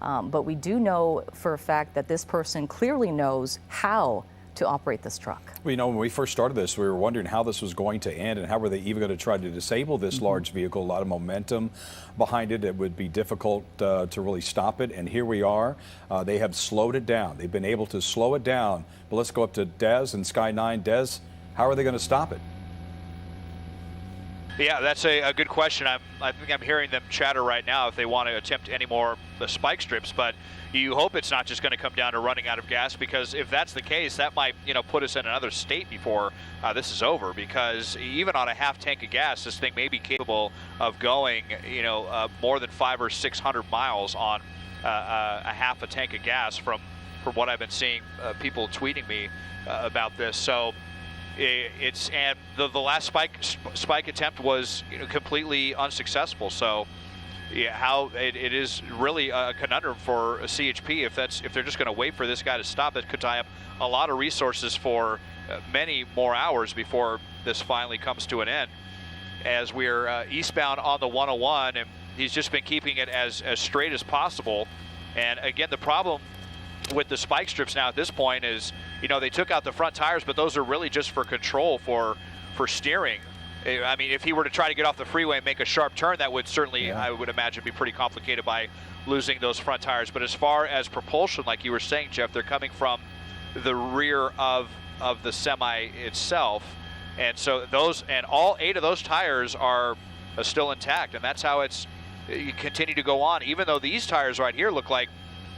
But we do know for a fact that this person clearly knows how to operate this truck. Well, you know, when we first started this, we were wondering how this was going to end and how were they even going to try to disable this large vehicle. A lot of momentum behind it. It would be difficult to really stop it. And here we are. They have slowed it down. They've been able to slow it down. But let's go up to Des and Sky 9. Des, how are they going to stop it? Yeah, that's a good question. I think I'm hearing them chatter right now if they want to attempt any more the spike strips, but you hope it's not just going to come down to running out of gas, because if that's the case, that might, you know, put us in another state before this is over, because even on a half tank of gas, this thing may be capable of going, you know, more than 500 or 600 miles on a half a tank of gas from what I've been seeing people tweeting me about this. So and the last spike attempt was, you know, completely unsuccessful. So yeah, how it is really a conundrum for a CHP if they're just going to wait for this guy to stop. That could tie up a lot of resources for many more hours before this finally comes to an end. As we're eastbound on the 101, and he's just been keeping it as straight as possible. And again, the problem with the spike strips now at this point is, you know, they took out the front tires, but those are really just for control, for steering. I mean, if he were to try to get off the freeway and make a sharp turn, that would certainly, I would imagine, be pretty complicated by losing those front tires. But as far as propulsion, like you were saying, Jeff, they're coming from the rear of the semi itself. And so all 8 of those tires are still intact, and that's how you continue to go on, even though these tires right here look like,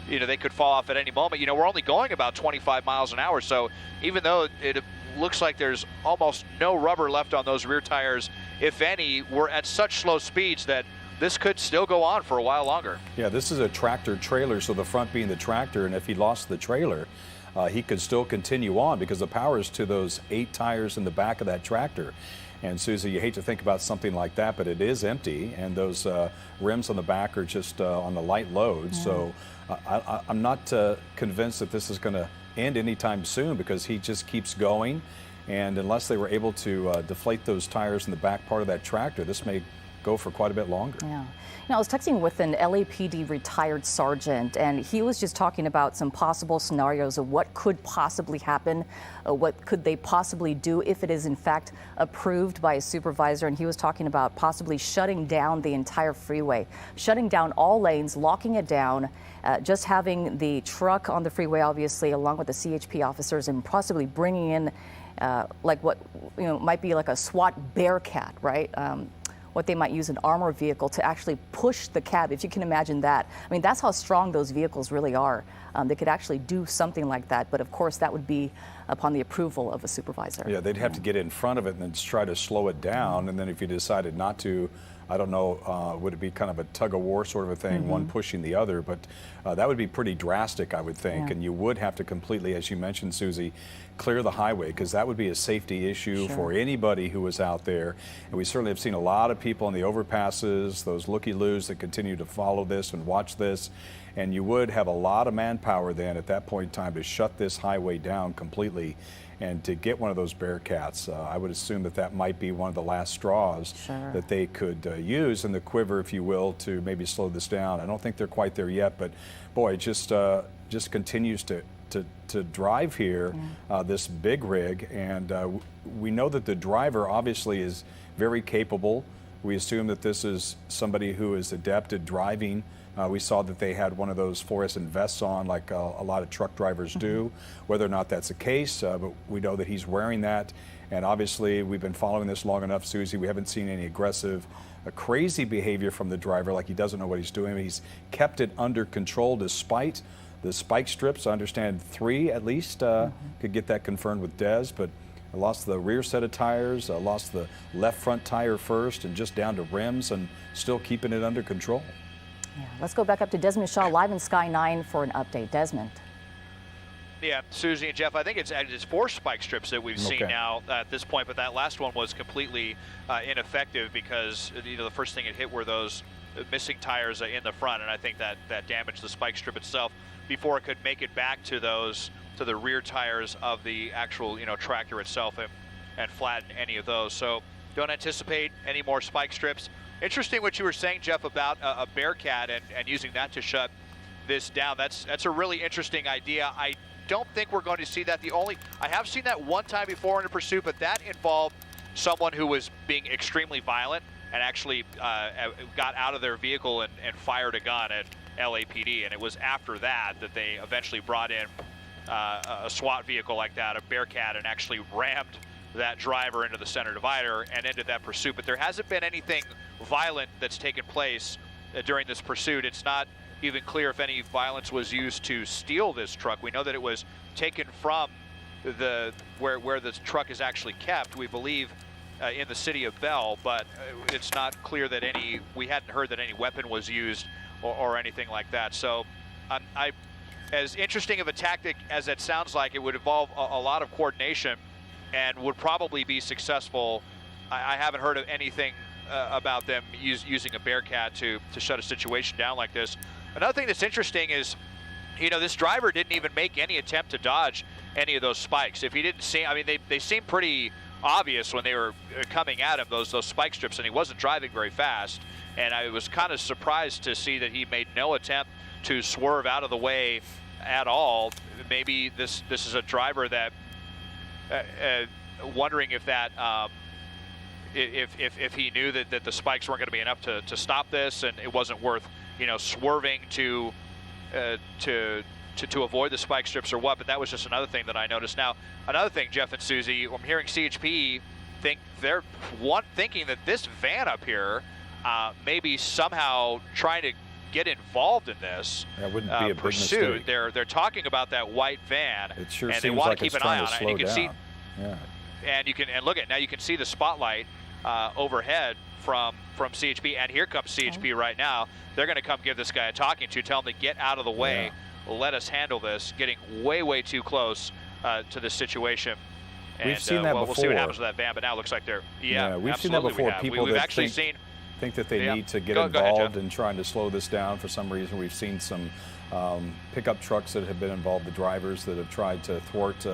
you know, they could fall off at any moment. You know, we're only going about 25 miles an hour, so even though it looks like there's almost no rubber left on those rear tires, if any, we're at such slow speeds that this could still go on for a while longer. Yeah, this is a tractor trailer, so the front being the tractor, and if he lost the trailer, he could still continue on because the power is to those 8 tires in the back of that tractor. And Susie, you hate to think about something like that, but it is empty, and those rims on the back are just on the light load. Yeah. So I'm not convinced that this is going to end anytime soon, because he just keeps going. And unless they were able to deflate those tires in the back part of that tractor, this may go for quite a bit longer. Yeah. Now, I was texting with an LAPD retired sergeant, and he was just talking about some possible scenarios of what could possibly happen, what could they possibly do if it is in fact approved by a supervisor. And he was talking about possibly shutting down the entire freeway, shutting down all lanes, locking it down, just having the truck on the freeway, obviously, along with the CHP officers, and possibly bringing in like what, you know, might be like a SWAT Bearcat, right? What they might use an armored vehicle to actually push the cab, if you can imagine that. I mean, that's how strong those vehicles really are. They could actually do something like that, but of course that would be upon the approval of a supervisor. Yeah, they'd have to get in front of it and then try to slow it down. And then if you decided not to, I don't know, would it be kind of a tug of war sort of a thing, one pushing the other? But that would be pretty drastic, I would think. And you would have to completely, as you mentioned, Susie, clear the highway, because that would be a safety issue for anybody who was out there. And we certainly have seen a lot of people on the overpasses, those looky-loos that continue to follow this and watch this. And you would have a lot of manpower then at that point in time to shut this highway down completely. And to get one of those Bearcats, I would assume that that might be one of the last straws that they could use in the quiver, if you will, to maybe slow this down. I don't think they're quite there yet, but boy, it just continues to drive here, this big rig, and we know that the driver obviously is very capable. We assume that this is somebody who is adept at driving. We saw that they had one of those fluorescent vests on, like a lot of truck drivers do. Whether or not that's the case, but we know that he's wearing that. And obviously, we've been following this long enough, Susie. We haven't seen any aggressive, crazy behavior from the driver, like he doesn't know what he's doing. He's kept it under control despite the spike strips. I understand 3 at least. Could get that confirmed with Des, but I lost the rear set of tires, I lost the left front tire first, and just down to rims, and still keeping it under control. Yeah, let's go back up to Desmond Shaw live in Sky 9 for an update. Desmond. Yeah, Susie and Jeff, I think it's 4 spike strips that we've seen now at this point, but that last one was completely ineffective because the first thing it hit were those missing tires in the front, and I think that damaged the spike strip itself before it could make it back to the rear tires of the actual tractor itself and flatten any of those. So don't anticipate any more spike strips. Interesting what you were saying, Jeff, about a Bearcat and using that to shut this down. That's a really interesting idea. I don't think we're going to see that. I have seen that one time before in a pursuit, but that involved someone who was being extremely violent and actually got out of their vehicle and fired a gun at LAPD. And it was after that they eventually brought in a SWAT vehicle like that, a Bearcat, and actually rammed that driver into the center divider and ended that pursuit. But there hasn't been anything violent that's taken place during this pursuit. It's not even clear if any violence was used to steal this truck. We know that it was taken from where the truck is actually kept, we believe, in the city of Bell, but it's not clear that we hadn't heard that any weapon was used or anything like that. So as interesting of a tactic as that sounds like, it would involve a lot of coordination and would probably be successful. I haven't heard of anything about them using a Bearcat to shut a situation down like this. Another thing that's interesting is, this driver didn't even make any attempt to dodge any of those spikes. If he didn't see, they seemed pretty obvious when they were coming at him, those spike strips, and he wasn't driving very fast. And I was kind of surprised to see that he made no attempt to swerve out of the way at all. Maybe this is a driver that wondering if that if he knew that the spikes weren't going to be enough to stop this, and it wasn't worth swerving to avoid the spike strips or what. But that was just another thing that I noticed. Now, another thing, Jeff and Susie, I'm hearing CHP thinking that this van up here maybe somehow trying to get involved in this pursuit. They're talking about that white van, it sure and seems they want like to keep it's an eye trying on to it. slow And you can down. see, and look at now. You can see the spotlight overhead from CHP, and here comes CHP right now. They're going to come give this guy a talking to, tell him to get out of the way, let us handle this. Getting way too close to this situation. We've seen that before. We'll see what happens with that van, but now it looks like we've seen that before. People we've that actually seen. Think that they need to get involved in trying to slow this down for some reason. We've seen some pickup trucks that have been involved, the drivers that have tried to thwart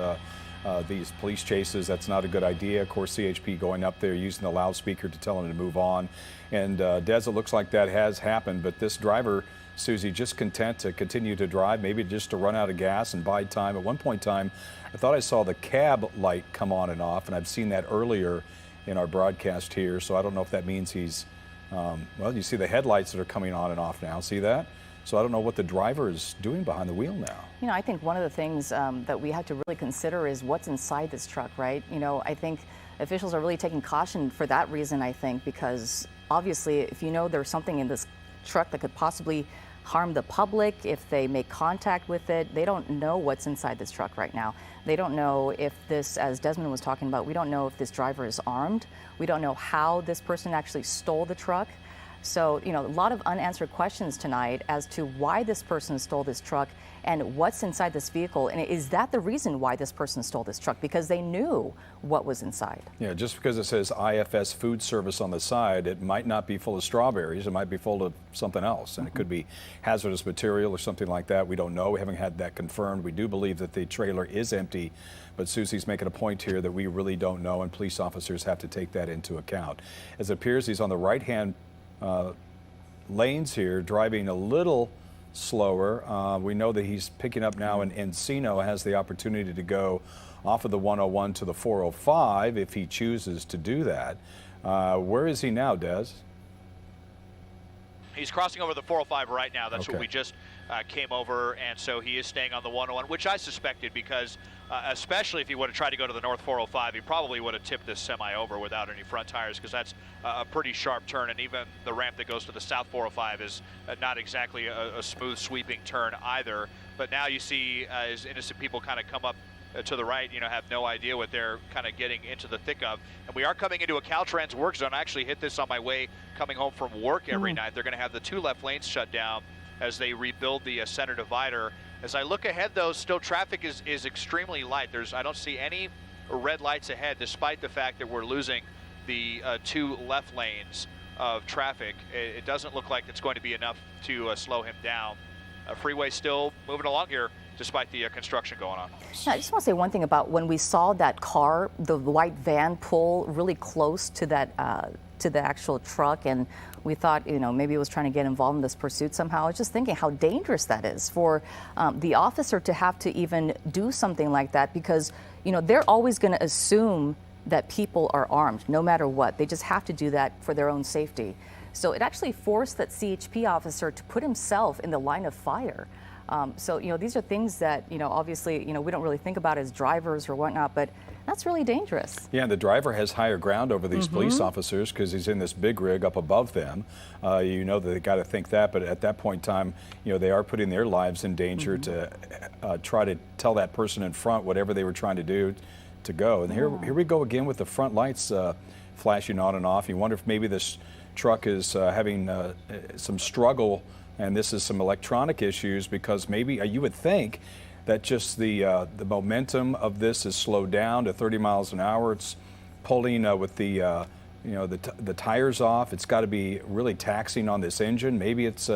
these police chases. That's not a good idea. Of course, CHP going up there using the loudspeaker to tell them to move on. And Des, it looks like that has happened, but this driver, Susie, just content to continue to drive, maybe just to run out of gas and buy time. At one point in time, I thought I saw the cab light come on and off, and I've seen that earlier in our broadcast here, so I don't know if that means he's well, you see the headlights that are coming on and off now. See that? So I don't know what the driver is doing behind the wheel now. I think one of the things that we have to really consider is what's inside this truck, right? I think officials are really taking caution for that reason, I think, because obviously if there's something in this truck that could possibly harm the public, if they make contact with it. They don't know what's inside this truck right now. They don't know if this, as Desmond was talking about, we don't know if this driver is armed. We don't know how this person actually stole the truck. So, a lot of unanswered questions tonight as to why this person stole this truck and what's inside this vehicle. And is that the reason why this person stole this truck? Because they knew what was inside. Yeah, just because it says IFS food service on the side, it might not be full of strawberries. It might be full of something else. And it could be hazardous material or something like that. We don't know. We haven't had that confirmed. We do believe that the trailer is empty. But Susie's making a point here that we really don't know, and police officers have to take that into account. As it appears, he's on the right-hand lanes here, driving a little slower. We know that he's picking up now in Encino, has the opportunity to go off of the 101 to the 405 if he chooses to do that. Where is he now, Des? He's crossing over the 405 right now. That's what we just came over, and so he is staying on the 101, which I suspected because especially if he would have tried to go to the North 405, he probably would have tipped this semi over without any front tires, because that's a pretty sharp turn, and even the ramp that goes to the South 405 is not exactly a smooth sweeping turn either. But now you see as innocent people kind of come up to the right, have no idea what they're kind of getting into the thick of. And we are coming into a Caltrans work zone. I actually hit this on my way coming home from work every night. They're going to have the 2 left lanes shut down as they rebuild the center divider. As I look ahead, though, still traffic is extremely light. I don't see any red lights ahead, despite the fact that we're losing the 2 left lanes of traffic. It doesn't look like it's going to be enough to slow him down. Freeway still moving along here, despite the construction going on. I just want to say one thing about when we saw that car, the white van, pull really close to that to the actual truck, and we thought, maybe it was trying to get involved in this pursuit somehow. I was just thinking how dangerous that is for the officer to have to even do something like that, because, they're always going to assume that people are armed, no matter what. They just have to do that for their own safety. So it actually forced that CHP officer to put himself in the line of fire. So, these are things that, obviously, we don't really think about as drivers or whatnot, but that's really dangerous. Yeah, and the driver has higher ground over these police officers because he's in this big rig up above them. That they got to think that, but at that point in time, they are putting their lives in danger to try to tell that person in front whatever they were trying to do to go. And here we go again with the front lights flashing on and off. You wonder if maybe this truck is having some struggle, and this is some electronic issues, because maybe you would think that just the momentum of this is slowed down to 30 miles an hour. It's pulling with the tires off. It's got to be really taxing on this engine. Maybe it's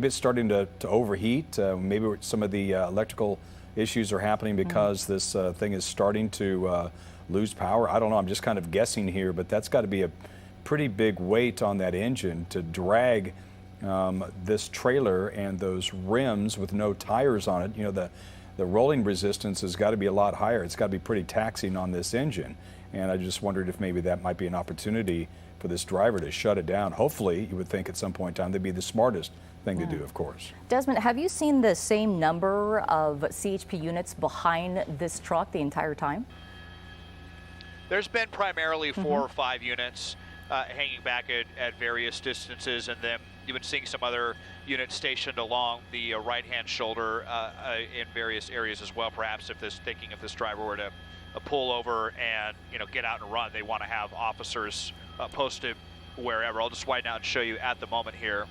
starting to overheat. Maybe some of the electrical issues are happening because this thing is starting to lose power. I don't know. I'm just kind of guessing here, but that's got to be a pretty big weight on that engine to drag this trailer and those rims with no tires on it. The rolling resistance has got to be a lot higher. It's got to be pretty taxing on this engine. And I just wondered if maybe that might be an opportunity for this driver to shut it down. Hopefully, you would think at some point in time, that'd be the smartest thing to do, of course. Desmond, have you seen the same number of CHP units behind this truck the entire time? There's been primarily 4 or 5 units hanging back at various distances, and then you've been seeing some other units stationed along the right-hand shoulder in various areas as well. Perhaps if this driver were to pull over and get out and run, they want to have officers posted wherever. I'll just widen out and show you at the moment here.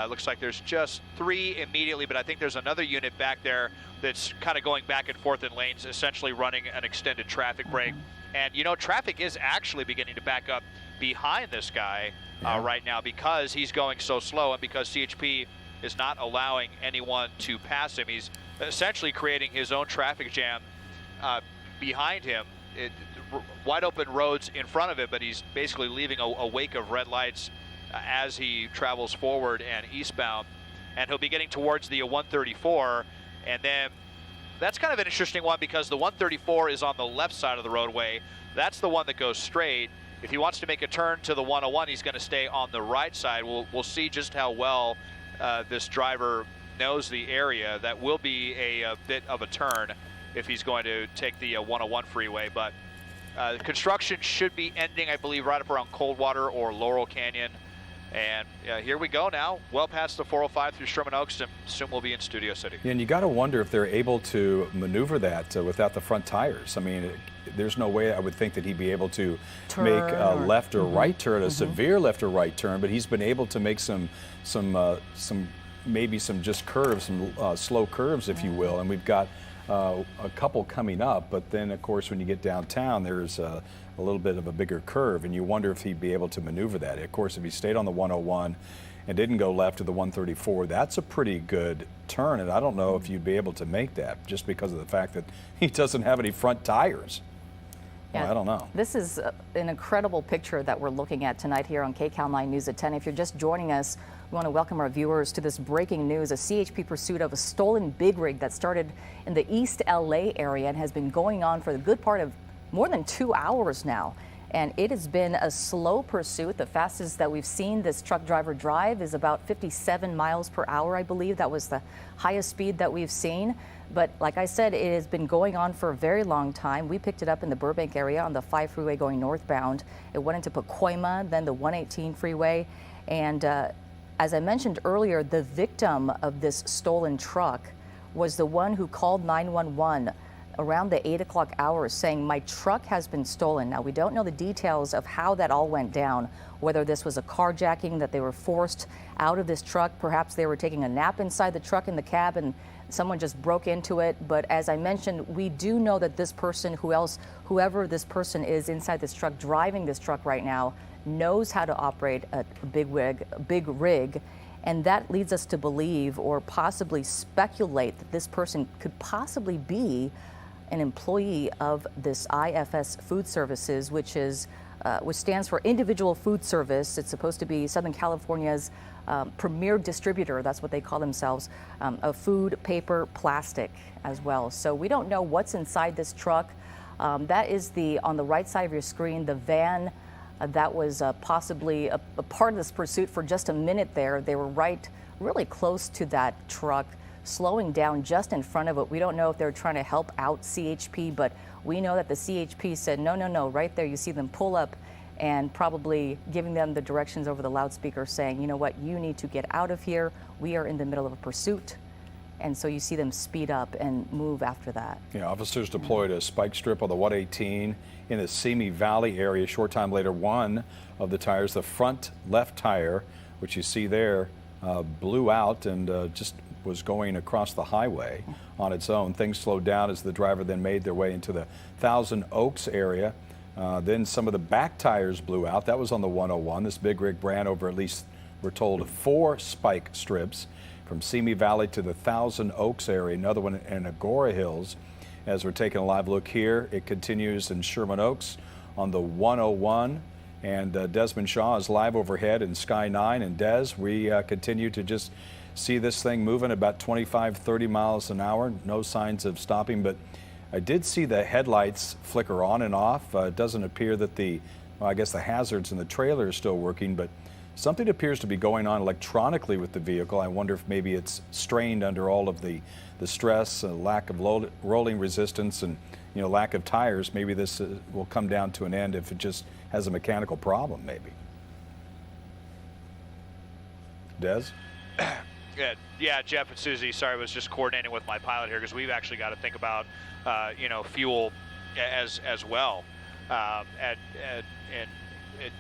Looks like there's just 3 immediately, but I think there's another unit back there that's kind of going back and forth in lanes, essentially running an extended traffic break. And traffic is actually beginning to back up behind this guy right now, because he's going so slow, and because CHP is not allowing anyone to pass him. He's essentially creating his own traffic jam behind him. Wide open roads in front of him, but he's basically leaving a wake of red lights as he travels forward and eastbound. And he'll be getting towards the 134, and then that's kind of an interesting one, because the 134 is on the left side of the roadway. That's the one that goes straight. If he wants to make a turn to the 101, he's going to stay on the right side. We'll see just how well this driver knows the area. That will be a bit of a turn if he's going to take the 101 freeway. But construction should be ending, I believe, right up around Coldwater or Laurel Canyon. And here we go now, well past the 405 through Sherman Oaks, and soon we'll be in Studio City. And you got to wonder if they're able to maneuver that without the front tires. I mean, there's no way I would think that he'd be able to make a left or right turn, a severe left or right turn, but he's been able to make some maybe some just curves, some slow curves, if you will. And we've got a couple coming up, but then of course when you get downtown, there's a little bit of a bigger curve, and you wonder if he'd be able to maneuver that. Of course, if he stayed on the 101 and didn't go left to the 134, that's a pretty good turn, and I don't know if you'd be able to make that just because of the fact that he doesn't have any front tires. Yeah, well, I don't know. This is an incredible picture that we're looking at tonight here on KCAL 9 News at 10. If you're just joining us, we want to welcome our viewers to this breaking news, a CHP pursuit of a stolen big rig that started in the East LA area and has been going on for the good part of more than 2 hours now. And it has been a slow pursuit. The fastest that we've seen this truck driver drive is about 57 miles per hour, I believe. That was the highest speed that we've seen. But like I said, it has been going on for a very long time. We picked it up in the Burbank area on the 5 freeway going northbound. It went into Pacoima, then the 118 freeway. And as I mentioned earlier, the victim of this stolen truck was the one who called 911 around the 8 o'clock hour saying, my truck has been stolen. Now, we don't know the details of how that all went down, whether this was a carjacking, that they were forced out of this truck. Perhaps they were taking a nap inside the truck in the cab and someone just broke into it. But as I mentioned, we do know that this person, whoever this person is inside this truck, driving this truck right now, knows how to operate a big rig. And that leads us to believe or possibly speculate that this person could possibly be an employee of this IFS Food Services, which stands for Individual Food Service. It's supposed to be Southern California's premier distributor, that's what they call themselves, of food, paper, plastic as well. So we don't know what's inside this truck. That is on the right side of your screen, the van that was possibly a part of this pursuit for just a minute there. They were really close to that truck, slowing down just in front of it. We don't know if they're trying to help out CHP, but we know that the CHP said, no, right there. You see them pull up and probably giving them the directions over the loudspeaker saying, you know what, you need to get out of here. We are in the middle of a pursuit. And so you see them speed up and move after that. Yeah, officers deployed a spike strip on the 118 in the Simi Valley area. A short time later, one of the tires, the front left tire, which you see there, blew out and just was going across the highway on its own. Things slowed down as the driver then made their way into the Thousand Oaks area. Then some of the back tires blew out. That was on the 101. This big rig ran over at least, we're told, 4 spike strips from Simi Valley to the Thousand Oaks area, another one in Agora Hills. As we're taking a live look here, it continues in Sherman Oaks on the 101. And Desmond Shaw is live overhead in Sky 9. And Des, we continue to just see this thing moving about 25, 30 miles an hour. No signs of stopping, but I did see the headlights flicker on and off. It doesn't appear that I guess the hazards in the trailer are still working, but something appears to be going on electronically with the vehicle. I wonder if maybe it's strained under all of the stress, lack of rolling resistance, and lack of tires. Maybe this will come down to an end if it just has a mechanical problem, maybe. Des? Yeah, Jeff and Susie, sorry, I was just coordinating with my pilot here because we've actually got to think about, fuel as well. And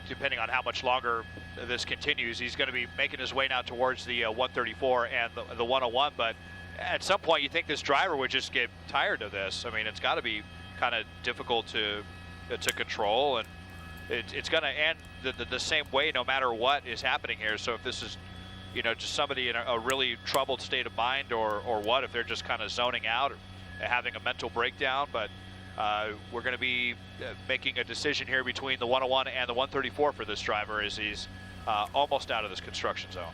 depending on how much longer this continues, he's going to be making his way now towards the 134 and the 101. But at some point, you think this driver would just get tired of this. I mean, it's got to be kind of difficult to control, and it's going to end the same way no matter what is happening here. So if this is just somebody in a really troubled state of mind or what, if they're just kind of zoning out or having a mental breakdown. But we're going to be making a decision here between the 101 and the 134 for this driver as he's almost out of this construction zone.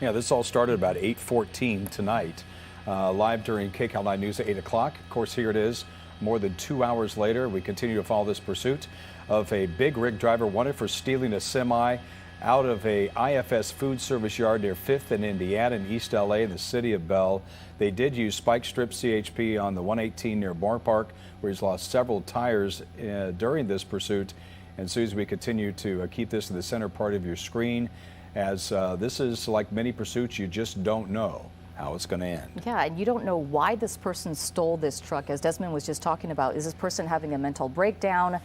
Yeah, this all started about 8:14 tonight, live during KCAL 9 News at 8 o'clock. Of course, here it is. More than 2 hours later, we continue to follow this pursuit of a big rig driver wanted for stealing a semi out of a IFS Food Service yard near 5th and Indiana in East LA in the city of Bell. They did use spike strip CHP on the 118 near Moore Park, where he's lost several tires during this pursuit. And Susie, we continue to keep this in the center part of your screen, as this is like many pursuits, you just don't know how it's going to end. Yeah, and you don't know why this person stole this truck. As Desmond was just talking about, is this person having a mental breakdown?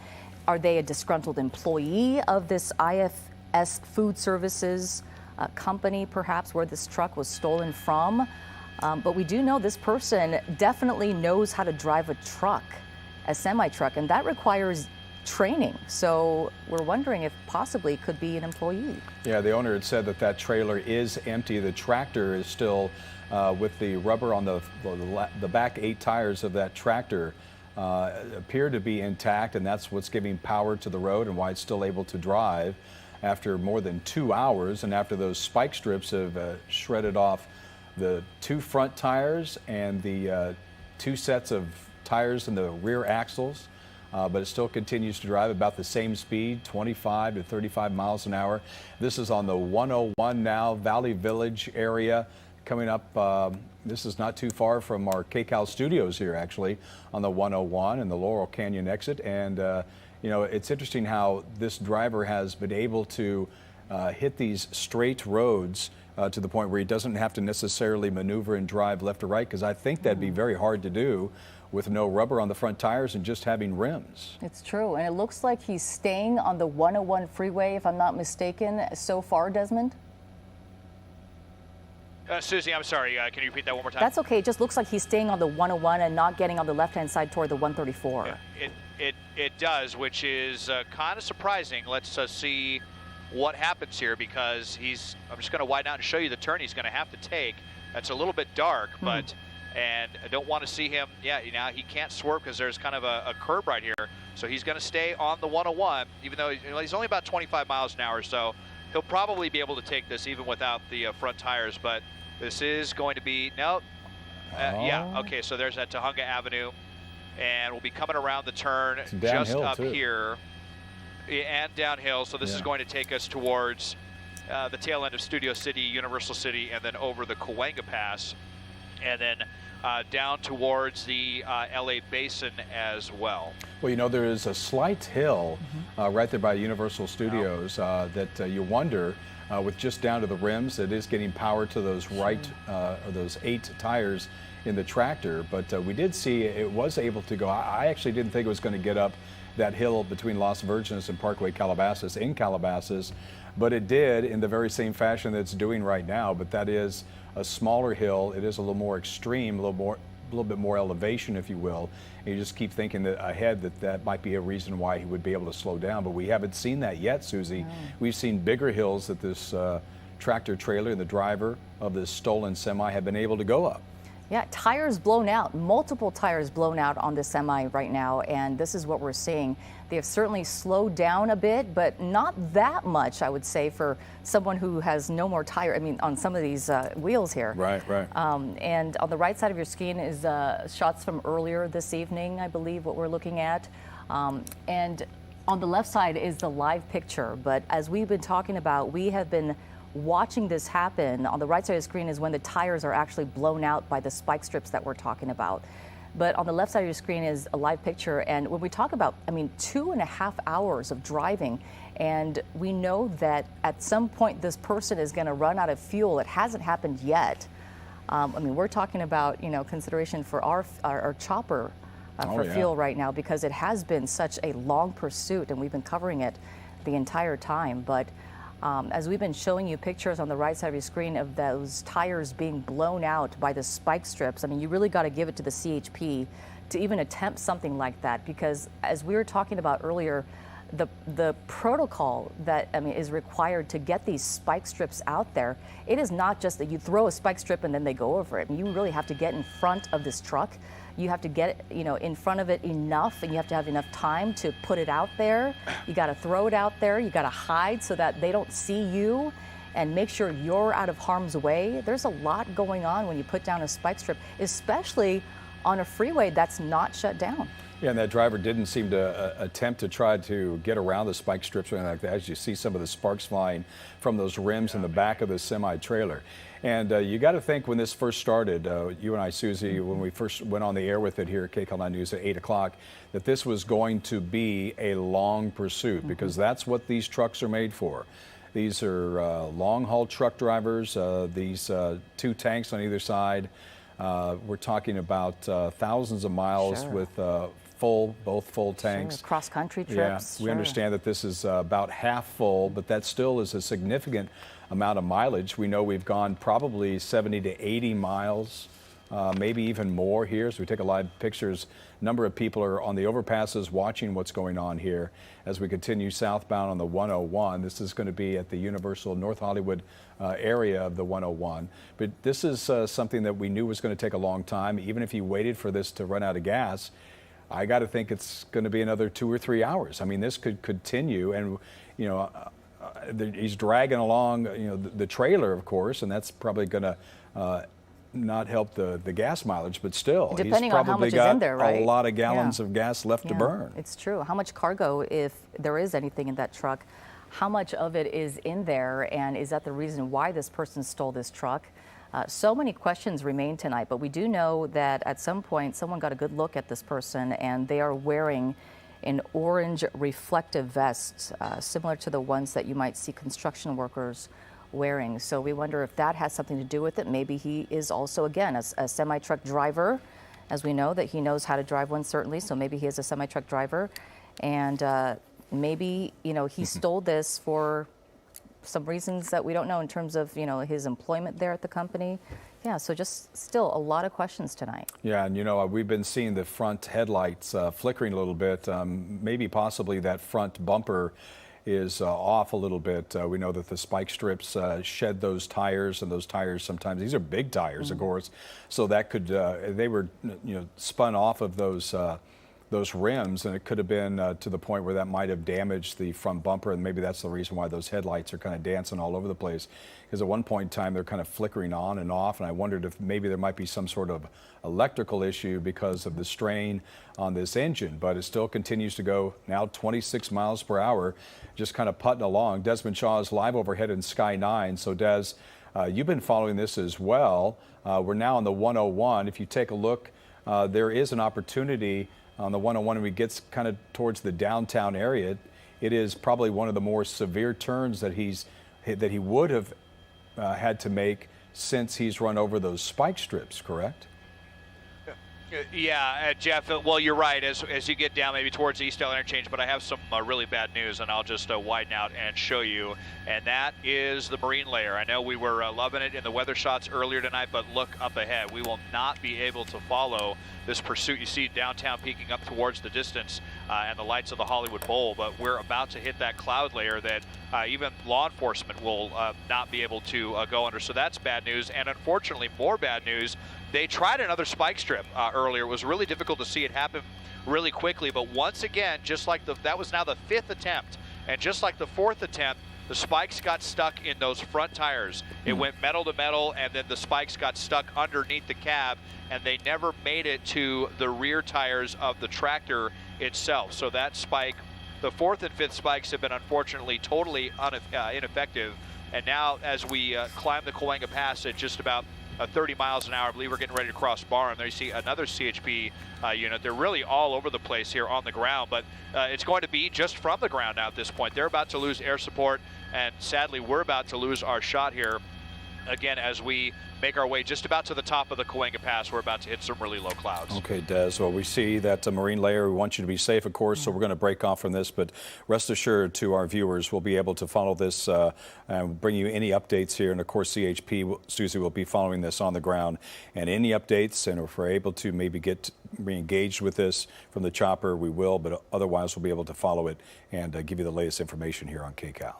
Are they a disgruntled employee of this IFS Food Services company, perhaps, where this truck was stolen from? But we do know this person definitely knows how to drive a truck, a semi-truck, and that requires training. So we're wondering if possibly it could be an employee. Yeah, the owner had said that that trailer is empty. The tractor is still with the rubber on the back 8 tires of that tractor appear to be intact, and that's what's giving power to the road and why it's still able to drive after more than 2 hours, and after those spike strips have shredded off the 2 front tires and the 2 sets of tires in the rear axles. But it still continues to drive about the same speed, 25 to 35 miles an hour. This is on the 101 now, Valley Village area. Coming up, this is not too far from our KCAL studios here, actually, on the 101 and the Laurel Canyon exit. And, you know, it's interesting how this driver has been able to hit these straight roads to the point where he doesn't have to necessarily maneuver and drive left or right, because I think that'd be very hard to do with no rubber on the front tires and just having rims. It's true, and it looks like he's staying on the 101 freeway, if I'm not mistaken, so far, Desmond? Susie, I'm sorry, can you repeat that one more time? That's okay, it just looks like he's staying on the 101 and not getting on the left-hand side toward the 134. Yeah, it does, which is kind of surprising. Let's see what happens here, because I'm just going to widen out and show you the turn he's going to have to take. That's a little bit dark, but and I don't want to see him. Yeah, now he can't swerve because there's kind of a curb right here. So he's going to stay on the 101, even though he's only about 25 miles an hour. So he'll probably be able to take this even without the front tires. But this is going to be, yeah, okay, so there's that Tahunga Avenue. And we'll be coming around the turn just up here and downhill. So this is going to take us towards the tail end of Studio City, Universal City, and then over the Cahuenga Pass, and then down towards the LA Basin as well. Well, you know, there is a slight hill right there by Universal Studios that you wonder, with just down to the rims, it is getting power to those those 8 tires in the tractor. But we did see it was able to go. I actually didn't think it was going to get up that hill between Las Virgenes and Parkway Calabasas in Calabasas, but it did in the very same fashion that it's doing right now. But that is a smaller hill. It is a little more extreme, a little bit more elevation, if you will. And you just keep thinking that ahead that might be a reason why he would be able to slow down. But we haven't seen that yet, Susie. We've seen bigger hills that this tractor trailer and the driver of this stolen semi have been able to go up. Yeah, tires blown out, multiple tires blown out on the semi right now, and this is what we're seeing. They have certainly slowed down a bit, but not that much, I would say, for someone who has no more tire. I mean, on some of these wheels here. Right. And on the right side of your screen is shots from earlier this evening, I believe, what we're looking at. And on the left side is the live picture, but as we've been talking about, we have been watching this happen. On the right side of the screen is when the tires are actually blown out by the spike strips that we're talking about. But on the left side of your screen is a live picture. And when we talk about, 2.5 hours of driving, and we know that at some point this person is going to run out of fuel. It hasn't happened yet. We're talking about, consideration for our chopper for fuel right now, because it has been such a long pursuit and we've been covering it the entire time. But as we've been showing you pictures on the right side of your screen of those tires being blown out by the spike strips, you really got to give it to the CHP to even attempt something like that, because as we were talking about earlier, the protocol that is required to get these spike strips out there, it is not just that you throw a spike strip and then they go over it. You really have to get in front of this truck. You have to get in front of it enough, and you have to have enough time to put it out there. You got to throw it out there. You got to hide so that they don't see you, and make sure you're out of harm's way. There's a lot going on when you put down a spike strip, especially on a freeway that's not shut down. Yeah, and that driver didn't seem to attempt to try to get around the spike strips or anything like that. As you see some of the sparks flying from those rims in the back of the semi-trailer. And you got to think when this first started, you and I, Susie, when we first went on the air with it here at KCAL 9 News at 8 o'clock, that this was going to be a long pursuit because that's what these trucks are made for. These are long-haul truck drivers, these two tanks on either side. We're talking about thousands of miles with both full tanks. Cross-country Yeah, trips. we understand that this is about half full, but that still is a significant amount of mileage. We know we've gone probably 70 to 80 miles, maybe even more here. So we take a live pictures. A number of people are on the overpasses watching what's going on here as we continue southbound on the 101. This is going to be at the Universal North Hollywood area of the 101. But this is something that we knew was going to take a long time. Even if you waited for this to run out of gas, I got to think it's going to be another 2 or 3 hours. I mean, this could continue, and he's dragging along, the trailer, of course, and that's probably going to not help the gas mileage, but still, depending he's probably on how much got is in there, right? a lot of gallons of gas left to burn. It's true. How much cargo, if there is anything in that truck, how much of it is in there, and is that the reason why this person stole this truck? So many questions remain tonight, but we do know that at some point someone got a good look at this person, and they are wearing an orange reflective vest, similar to the ones that you might see construction workers wearing. So we wonder if that has something to do with it. Maybe he is also, again, a semi-truck driver, as we know that he knows how to drive one, certainly. So maybe he is a semi-truck driver, and maybe he stole this for some reasons that we don't know in terms of his employment there at the company. Yeah, so just still a lot of questions tonight. Yeah, and we've been seeing the front headlights flickering a little bit. Maybe possibly that front bumper is off a little bit. We know that the spike strips shed those tires, and those tires sometimes, these are big tires, of course, so that could, they were spun off of those rims, and it could have been to the point where that might have damaged the front bumper, and maybe that's the reason why those headlights are kind of dancing all over the place, because at one point in time they're kind of flickering on and off, and I wondered if maybe there might be some sort of electrical issue because of the strain on this engine. But it still continues to go now 26 miles per hour, just kind of putting along. Desmond Shaw is live overhead in Sky 9. So Des, you've been following this as well. We're now on the 101. If you take a look, there is an opportunity on the 101 when we get kind of towards the downtown area. It is probably one of the more severe turns that he would have had to make since he's run over those spike strips, correct? Yeah, Jeff, well, you're right, as you get down maybe towards Eastdale Interchange, but I have some really bad news, and I'll just widen out and show you, and that is the marine layer. I know we were loving it in the weather shots earlier tonight, but look up ahead. We will not be able to follow this pursuit. You see downtown peeking up towards the distance and the lights of the Hollywood Bowl, but we're about to hit that cloud layer that even law enforcement will not be able to go under. So that's bad news, and unfortunately, more bad news. They tried another spike strip earlier. It was really difficult to see it happen really quickly, but once again, just like that was now the 5th attempt, and just like the 4th attempt, the spikes got stuck in those front tires. It went metal to metal, and then the spikes got stuck underneath the cab, and they never made it to the rear tires of the tractor itself. So that spike, the 4th and 5th spikes have been unfortunately totally ineffective. And now as we climb the Cahuenga Pass at just about 30 miles an hour, I believe we're getting ready to cross Barham. There you see another CHP unit. They're really all over the place here on the ground, but it's going to be just from the ground now at this point. They're about to lose air support, and sadly we're about to lose our shot here again as we make our way just about to the top of the Cahuenga Pass. We're about to hit some really low clouds. Okay, Des, well, we see that marine layer. We want you to be safe, of course, so we're going to break off from this, but rest assured to our viewers, we'll be able to follow this and bring you any updates here. And of course, CHP, Susie, will be following this on the ground. And any updates, and if we're able to maybe get re-engaged with this from the chopper, we will, but otherwise we'll be able to follow it and give you the latest information here on KCAL.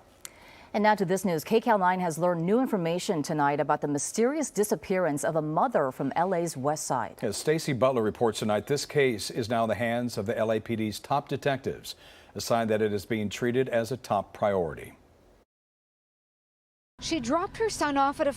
And now to this news. KCAL 9 has learned new information tonight about the mysterious disappearance of a mother from LA's West Side. As Stacey Butler reports tonight, this case is now in the hands of the LAPD's top detectives, a sign that it is being treated as a top priority. She dropped her son off at a